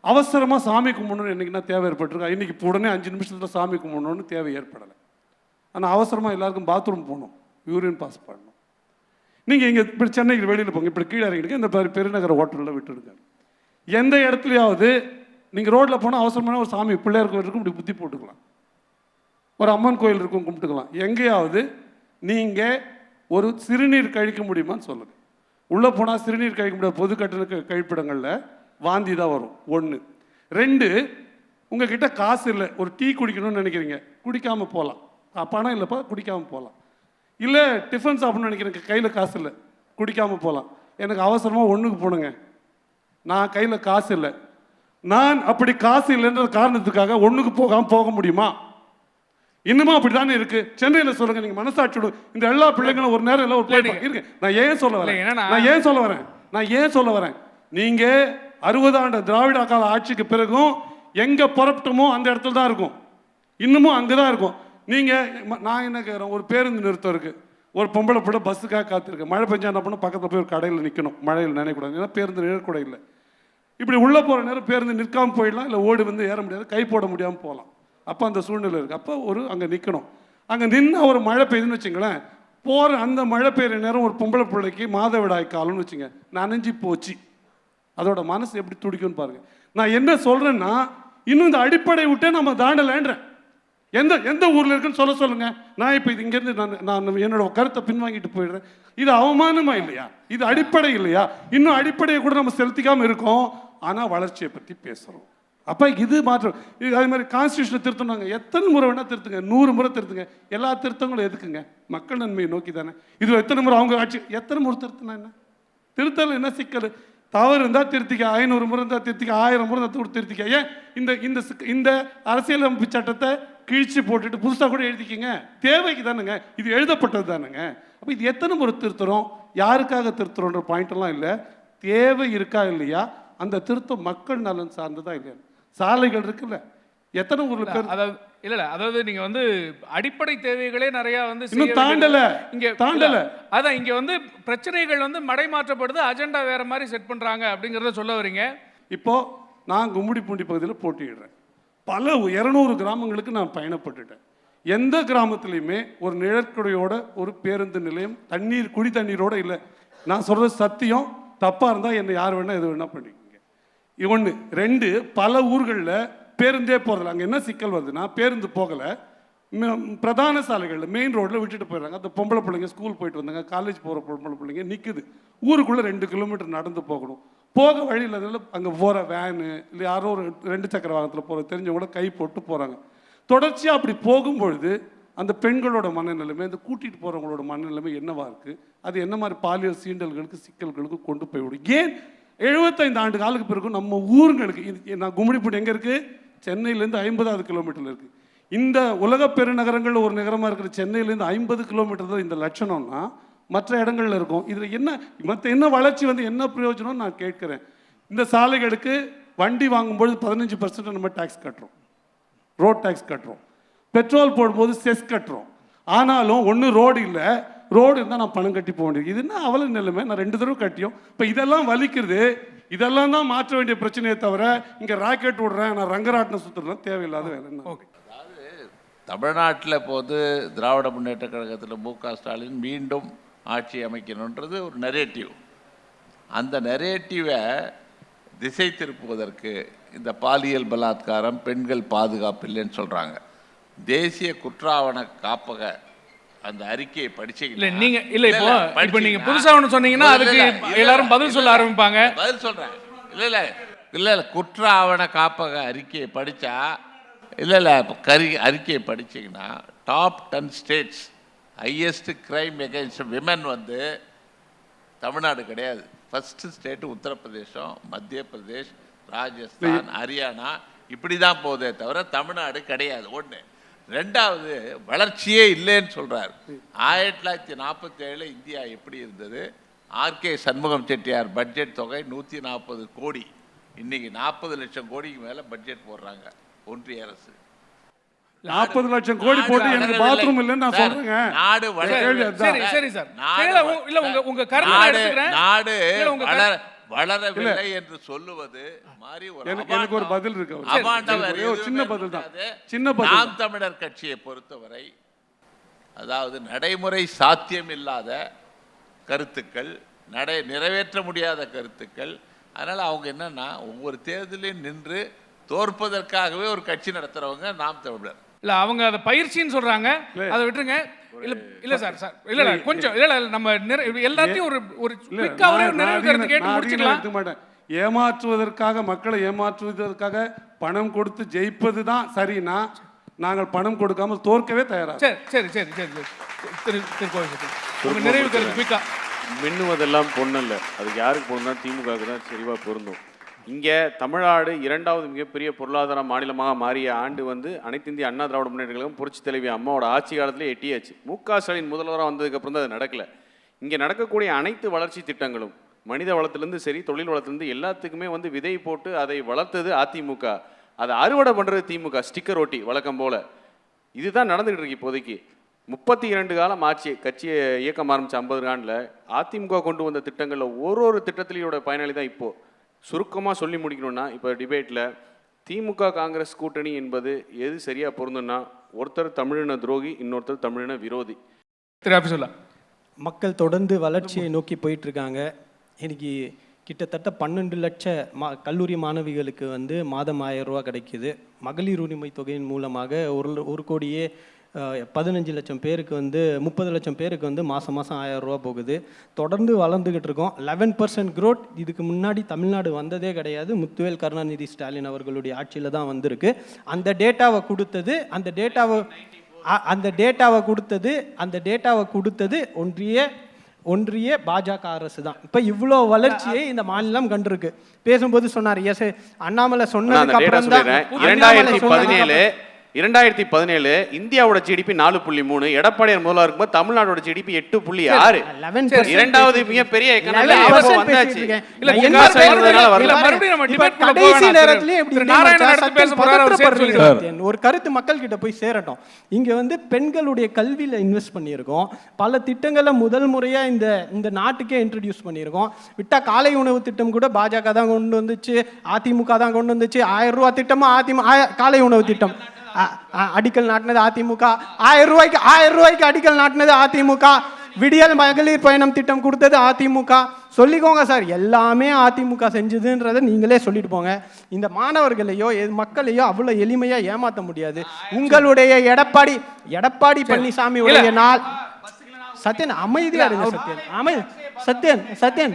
அவசரமாக சாமி கும்பிடணும்னு என்றைக்குன்னா தேவை ஏற்பட்டுருக்கா? இன்றைக்கி இப்போ உடனே 5 நிமிஷத்தில் சாமி கும்பிடணும்னு தேவை ஏற்படலை. ஆனால் அவசரமாக எல்லாருக்கும் பாத்ரூம் போகணும், யூரின் பாஸ் பண்ணணும். நீங்கள் இங்கே இப்படி சென்னைக்கு வெளியில் போங்க, இப்படி கீழே இறங்கிடுங்க, இந்த பெருநகர ஹோட்டலில் விட்டுடுங்க. எந்த இடத்துலையாவது நீங்கள் ரோட்டில் போனால் அவசரமான ஒரு சாமி, பிள்ளையார் கோயில் இருக்கும், இப்படி புத்தி போட்டுக்கலாம், ஒரு அம்மன் கோயில் இருக்கும், கும்பிட்டுக்கலாம். எங்கேயாவது நீங்கள் ஒரு சிறுநீர் கழிக்க முடியுமான்னு சொல்லுங்கள். உள்ளே போனால் சிறுநீர் கழிக்க முடியாது, பொது கட்டண கழிப்பிடங்களில் வாந்தி தான் வரும். 1. 2, உங்ககிட்ட காசு இல்லை, ஒரு டீ குடிக்கணும்னு நினைக்கிறீங்க, குடிக்காமல் போகலாம், பணம் இல்லைப்பா, குடிக்காமல் போகலாம். இல்லை டிஃபன் சாப்பிட்ணும்னு நினைக்கிறேன், கையில் காசு இல்லை, குடிக்காமல் போகலாம். எனக்கு அவசரமாக 1க்கு போகணுங்க, நான் கையில் காசு இல்லை, நான் அப்படி காசு இல்லைன்ற காரணத்துக்காக 1க்கு போக முடியுமா? இன்னமும் அப்படி தானே இருக்கு. சென்னையில் சொல்லுங்க, நீங்க மனசாட்சியோட இந்த எல்லா பிள்ளைங்களும் ஒரு நேரம் எல்லாம் இருக்கு. நான் ஏன் சொல்ல வரேன், நீங்க 60 ஆண்டு திராவிட கால ஆட்சிக்கு பிறகும் எங்க புறப்பட்டோமோ அந்த இடத்துல தான் இருக்கும், இன்னமும் அங்கதான் இருக்கும். நீங்க நான் என்ன கேட்குறேன், ஒரு பேருந்து நிறுத்தம் இருக்கு, ஒரு பொம்பளை பிள்ளை பஸ்ஸுக்காக காத்திருக்கு, மழை பெஞ்சா என்ன பண்ணணும், பக்கத்தில் போய் ஒரு கடையில் நிற்கணும், மழையில் நினைக்கூடாது, ஏன்னா பேருந்து நிழற்கூட இல்லை. இப்படி உள்ளே போகிற நேரம் பேருந்து நிற்காமல் போயிடலாம், இல்லை ஓடி வந்து ஏற முடியாது, கை போட முடியாமல் போகலாம். அப்போ அந்த சூழ்நிலை இருக்குது. அப்போ அங்கே நிற்கணும். அங்கே நின்று ஒரு மழை பெய்யுதுன்னு வச்சுங்களேன், போகிற அந்த மழை பெய்கிற நேரம் ஒரு பொம்பளை பிள்ளைக்கு மாதவிடாய் காலம்னு வச்சுங்க, நனைஞ்சி போச்சு, அதோட மனசு எப்படி துடிக்கும்னு பாருங்கள். நான் என்ன சொல்கிறேன்னா, இன்னும் இந்த அடிப்படை விட்டே நம்ம தாண்டலைன்றேன். எந்த ஊரில் இருக்குன்னு சொல்லுங்க. நான் இப்போ இது இங்கேருந்து நான் என்னோட கருத்தை பின்வாங்கிட்டு போயிடுறேன். இது அவமானமா இல்லையா? இது அடிப்படை இல்லையா? இன்னும் அடிப்படையை கூட நம்ம செலுத்திக்காமல் இருக்கோம், ஆனால் வளர்ச்சியை பற்றி பேசுகிறோம். அப்போ இது மாற்றம். இது அதே மாதிரி கான்ஸ்டியூஷனை திருத்தணுங்க, எத்தனை முறை வேணால் திருத்துங்க, 100 முறை திருத்துங்க. எல்லா திருத்தங்களும் எதுக்குங்க? மக்கள் நன்மையை நோக்கி தானே. இது எத்தனை முறை அவங்க ஆட்சி, எத்தனை முறை திருத்தினா என்ன? திருத்தல் என்ன சிக்கல்? தவறு இருந்தால் திருத்திக்க, 500 முறை இருந்தால் திருத்திக்க, 1000 முறை இருந்தால் திருத்திக்க. ஏன் இந்த அரசியலமைப்பு சட்டத்தை கிழிச்சு போட்டுட்டு புதுசாக கூட எழுதிக்கிங்க, தேவைக்கு தானுங்க, இது எழுதப்பட்டது தானுங்க. அப்போ இது எத்தனை முறை திருத்துறோம், யாருக்காக திருத்துறோன்ற பாயிண்டெல்லாம் இல்லை, தேவை இருக்கா இல்லையா, அந்த திருத்தம் மக்கள் நலன் சார்ந்ததா இல்லையா. சாலைகள் இருக்குல்ல, எத்தனை ஊர்ல பேருந்து அதாவது இல்ல அதாவது நீங்க வந்து அடிப்படை தேவைகளே நிறைய வந்து இன்னும் செய்ய வேண்டியது. தாண்டல. இங்க தாண்டல. அதான் இங்க வந்து பிரச்சனைகள் வந்து மடைமாற்றப்படுது, அஜெண்டா வேற மாதிரி செட் பண்றாங்க அப்படிங்கறத சொல்ல வரீங்க. இப்போ நான் கும்மிடிப்பூண்டி பகுதியில் போட்டியிடுறேன். பல 200 கிராமங்களுக்கு நான் பயணப்பட்டுட்டேன். எந்த கிராமத்துலையுமே ஒரு நிழற்குடையோட ஒரு பேருந்து நிலையம் தண்ணீர் குடி தண்ணீரோட இல்லை. நான் சொல்றது சத்தியம். தப்பா இருந்தா என்னை யார் வேணா எது வேணா பண்ணிக்கோங்க. 1 2 பல ஊர்களில் பேருந்தே போகிறதில்ல. அங்கே என்ன சிக்கல் வருதுன்னா, பேருந்து போகலை, பிரதான சாலைகளில் மெயின் ரோட்டில் விட்டுட்டு போயிடுறாங்க. அந்த பொம்பளை பிள்ளைங்க ஸ்கூல் போயிட்டு வந்தாங்க, காலேஜ் போகிற பொம்பளை பிள்ளைங்க நிற்குது. ஊருக்குள்ளே 2 கிலோமீட்டர் நடந்து போகணும். போக வழி இல்லாதனால அங்கே போகிற வேனு இல்லை யாரோ ஒரு 2 சக்கர வாகனத்தில் போகிற தெரிஞ்சவங்கள கை போட்டு போகிறாங்க. தொடர்ச்சியாக அப்படி போகும்பொழுது அந்த பெண்களோட மனநிலைமை, இந்த கூட்டிகிட்டு போகிறவங்களோட மனநிலைமை என்னவா இருக்குது, அது என்ன மாதிரி பாலியல் சீண்டல்களுக்கு சிக்கல்களுக்கு கொண்டு போய் விடும். ஏன் 75 ஆண்டு காலுக்கு பிறகு நம்ம ஊருங்களுக்கு, நான் கும்மிடிப்பூண்டி எங்கே இருக்குது, சென்னையிலேருந்து 50வது கிலோமீட்டரில் இருக்குது. இந்த உலக பெருநகரங்களில் ஒரு நகரமாக இருக்கிற சென்னையிலேருந்து 50 கிலோமீட்டர் தான் இந்த லட்சணம்னா மற்ற இடங்கள்ல இருக்கும். இதில் என்ன என்ன வளர்ச்சி வந்து என்ன பிரயோஜனம் நான் கேட்குறேன். இந்த சாலைகளுக்கு வண்டி வாங்கும்போது 15% நம்ம டேக்ஸ் கட்டுறோம், ரோட் டேக்ஸ் கட்டுறோம். பெட்ரோல் போடும்போது செஸ் கட்டுறோம். ஆனாலும் ஒன்று ரோடு இல்லை, ரோடு இருந்தால் நான் பணம் கட்டி போக வேண்டியது. இது என்ன அவல நிலைமை? நான் 2 தடவை கட்டியும். இப்போ இதெல்லாம் வலிக்கிறது. இதெல்லாம் தான் மாற்ற வேண்டிய பிரச்சனையை தவிர இங்கே ராக்கெட் விடுறேன், நான் ரங்கராட்டினம் சுற்றுறேன் தேவையில்லாத வேலை. ஓகே. அதாவது தமிழ்நாட்டில் இப்போது திராவிட முன்னேற்ற கழகத்தில் மு.க. ஸ்டாலின் மீண்டும் ஆட்சி அமைக்கணுன்றது ஒரு நரேட்டிவ். அந்த நரேட்டிவை திசை திருப்புவதற்கு இந்த பாலியல் பலாத்காரம், பெண்கள் பாதுகாப்பு இல்லைன்னு சொல்கிறாங்க. தேசிய குற்றாவண காப்பக அந்த அறிக்கையை இல்ல நீங்க இல்ல இப்போ நீங்க புதுசா ஒன்று சொன்னீங்கன்னா அதுக்கு எல்லாரும் பதில் சொல்ல ஆரம்பிப்பாங்க. பதில் சொல்றேன். இல்ல குற்ற ஆவண காப்பக அறிக்கையை படிச்சா இல்ல அறிக்கையை படிச்சீங்கன்னா top 10 states highest crime against women வந்து தமிழ்நாடு கிடையாது. ஃபர்ஸ்ட் ஸ்டேட் உத்தரப்பிரதேசம், மத்திய பிரதேஷ், ராஜஸ்தான், ஹரியானா இப்படி தான் போதே தவிர தமிழ்நாடு கிடையாது. 1. 2வது வளர்ச்சியே இல்லைன்னு சொல்றாரு. 1947 இந்தியா எப்படி இருந்தது? ஆர்கே சண்முகம் செட்டியார் பட்ஜெட் தொகை 140 கோடி. இன்னைக்கு 40 லட்சம் கோடிக்கு மேல பட்ஜெட் போடுறாங்க ஒன்றிய அரசு. 40 லட்சம் கோடி போட்டு எனக்கு பாத்ரூம் இல்லைன்னு நான் சொல்றேங்க. நாடு சரி சார், இல்ல உங்க கருத்தை எடுத்துக்கிறேன். நாடு வளரவில்லை என்று சொல்லுவது மாதிரி எனக்கு ஒரு பதில் இருக்கு. சின்ன பதில் தான். நாம் தமிழர் கட்சியை பொறுத்தவரை அதாவது நடைமுறை சாத்தியம் இல்லாத கருத்துக்கள், நிறைவேற்ற முடியாத கருத்துக்கள். அதனால அவங்க என்னன்னா ஒவ்வொரு தேர்தலையும் நின்று தோற்பதற்காகவே ஒரு கட்சி நடத்துறவங்க நாம் தமிழர். இல்ல அவங்க அதை பயிற்சின்னு சொல்றாங்க, அதை விட்டுருங்க. இல்ல சார் இல்ல கொஞ்சம் இல்ல நம்ம எல்லாத்தையும் ஒரு குயிக்கா ஒரே நிறைவு கருத்து கேட்டு முடிச்சுக்கலாம். ஏமாற்றுவதற்காக, மக்களை ஏமாற்றுவதற்காக பணம் கொடுத்து ஜெயிப்பது தான் சரினா நாங்கள் பணம் கொடுக்காமல் தோற்கவே தயாரா. சரி நிறைவு கருத்து குயிக்கா. மின்னுவதெல்லாம் பொண்ணல்ல, அதுக்கு யாருக்கு பொருந்தா? திமுகவுக்கு தான் சரிவா பொருந்தும். இங்கே தமிழ்நாடு 2வது மிகப்பெரிய பொருளாதார மாநிலமாக மாறிய ஆண்டு வந்து அனைத்து இந்திய அண்ணா திராவிட முன்னேற்ற கழகம் புரட்சி தலைவி அம்மாவோட ஆட்சி காலத்திலே எட்டியாச்சு. மு.க. ஸ்டாலின் முதல்வராக வந்ததுக்கப்புறம் தான் அது நடக்கலை. இங்கே நடக்கக்கூடிய அனைத்து வளர்ச்சி திட்டங்களும் மனித வளத்திலேருந்து சரி, தொழில் வளத்திலேருந்து எல்லாத்துக்குமே வந்து விதை போட்டு அதை வளர்த்தது அதிமுக. அதை அறுவடை பண்ணுறது திமுக. ஸ்டிக்கர் ஒட்டி வழக்கம் போல் இதுதான் நடந்துகிட்டு இருக்கு இப்போதைக்கு. 32 காலம் ஆட்சி கட்சியை இயக்கம் ஆரம்பித்த 50 ஆண்டில் அதிமுக கொண்டு வந்த திட்டங்களில் ஒரு திட்டத்திலேயோட பயனாளி தான் இப்போது. சுருக்கமாக சொல்லி முடிக்கணும்னா, இப்போ டிபேட்டில் திமுக காங்கிரஸ் கூட்டணி என்பது எது சரியாக பொருந்துன்னா, ஒருத்தர் தமிழின துரோகி, இன்னொருத்தர் தமிழின விரோதி. மக்கள் தொடர்ந்து வளர்ச்சியை நோக்கி போயிட்டு இருக்காங்க. இன்னைக்கு கிட்டத்தட்ட 12 லட்சம் கல்லூரி மாணவிகளுக்கு வந்து மாதம் 1000 ரூபா கிடைக்குது. மகளிர் உரிமை தொகையின் மூலமாக 1 கோடியே 15 லட்சம் பேருக்கு வந்து 30 லட்சம் பேருக்கு வந்து மாதம் 1000 ரூபா போகுது. தொடர்ந்து வளர்ந்துக்கிட்டு இருக்கோம். 11% growth இதுக்கு முன்னாடி தமிழ்நாடு வந்ததே கிடையாது. முத்துவேல் கருணாநிதி ஸ்டாலின் அவர்களுடைய ஆட்சியில் தான் வந்திருக்கு. அந்த டேட்டாவை கொடுத்தது ஒன்றிய பாஜக அரசு தான். இப்போ இவ்வளோ வளர்ச்சியை இந்த மாநிலம் கண்டிருக்கு. பேசும்போது சொன்னார், எஸ் அண்ணாமலை சொன்னதுக்கு அப்புறம் தான் 2017 2017 இந்தியாவோட ஜிடிபி 4.3, எடப்பாடியார் முதல்வர் இருக்கும்போது தமிழ்நாடோட ஜிடிபி 8.6. 11% இரண்டாவது மிகப்பெரிய எக்கனாமி 11% வந்தாச்சு. இருக்கேன். இல்ல, என்ன உங்க சொல்றது? இல்ல, வரல. மறுபடியும் நம்ம இப்ப debate குள்ள கடைசி போக வேணாம். நேரத்திலே எப்படி திரு இருக்கு? நாராயணன் மச்சான், அடுத்து சத்தியம் பேச போறாரு, அவர் சேர்த்து பதற்றப்படுறீங்க சொல்லுங்க. சத்தியன். ஒரு கருத்து மக்கள் கிட்ட போய் சேரட்டும். இங்க வந்து பெண்களுடைய கல்வியில இன்வெஸ்ட் பண்ணியிருக்கோம், பல திட்டங்களை முதல் முறையா இந்த நாட்டுக்கே இன்ட்ரடியூஸ் பண்ணியிருக்கோம். விட்டா காலை உணவு திட்டம் கூட பாஜக தான் கொண்டு வந்துச்சு, அதிமுக தான் கொண்டு வந்துச்சு. 1000 ரூபாய் திட்டமும் காலை உணவு திட்டம் அடிக்கல் நாட்டினது அதிமுக. 1000 ரூபாய்க்கு அடிக்கல் நாட்டினது அதிமுக. விடியல் மகளிர் பயணம் திட்டம் கொடுத்தது அதிமுக. சொல்லிக்கோங்க சார், எல்லாமே அதிமுக செஞ்சதுன்றதை நீங்களே சொல்லிட்டு போங்க. இந்த மாணவர்களையோ மக்களையோ அவ்வளோ எளிமையா ஏமாற்ற முடியாது. உங்களுடைய எடப்பாடி பழனிசாமி உடைய நாள். சத்யன் அமைதியா இருங்க. சத்யன்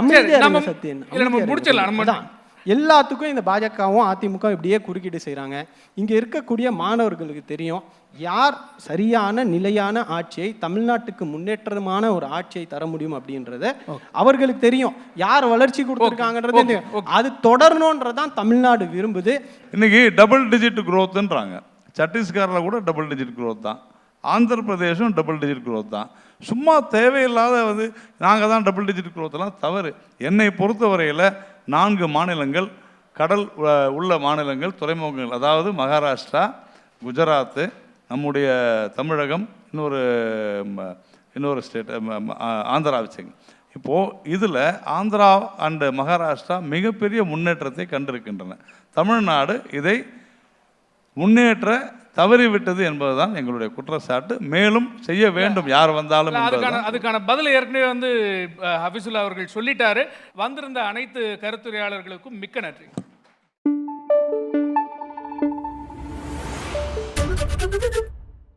அமைதியா இருங்க. சத்யன் நம்ம முடிச்சிடலாம். எல்லாத்துக்கும் இந்த பாஜகவும் அதிமுக இப்படியே குறுக்கீடு செய்கிறாங்க. இங்கே இருக்கக்கூடிய மாணவர்களுக்கு தெரியும் யார் சரியான நிலையான ஆட்சியை, தமிழ்நாட்டுக்கு முன்னேற்றமான ஒரு ஆட்சியை தர முடியும் அப்படின்றத அவர்களுக்கு தெரியும். யார் வளர்ச்சி கொடுத்துருக்காங்கன்றது தெரியும். அது தொடரணுன்றதான் தமிழ்நாடு விரும்புது. இன்னைக்கு டபுள் டிஜிட் குரோத்துன்றாங்க. சத்தீஸ்கரில் கூட டபுள் டிஜிட் குரோத் தான், ஆந்திர பிரதேசம் டபுள் டிஜிட் குரோத் தான். சும்மா தேவையில்லாத நாங்கள் தான் டபுள் டிஜிட் குரோத்தெல்லாம் தவறு. என்னை பொறுத்தவரையில் 4 மாநிலங்கள், கடல் உள்ள மாநிலங்கள், துறைமுகங்கள், அதாவது மகாராஷ்டிரா, குஜராத்து, நம்முடைய தமிழகம், இன்னொரு ஸ்டேட் ஆந்திரா வச்சுங்க. இப்போது இதில் ஆந்திரா அண்டு மகாராஷ்டிரா மிகப்பெரிய முன்னேற்றத்தை கண்டிருக்கின்றன. தமிழ்நாடு இதை முன்னேற்ற தவறிவிட்டது என்பதுதான் எங்களுடைய குற்றச்சாட்டு. மேலும் செய்ய வேண்டும் யார் வந்தாலும். அதுக்கான பதில் ஏற்கனவே ஹபீசுல்லா அவர்கள் சொல்லிட்டாரு. வந்திருந்த அனைத்து கருத்துரையாளர்களுக்கும் மிக்க நன்றி.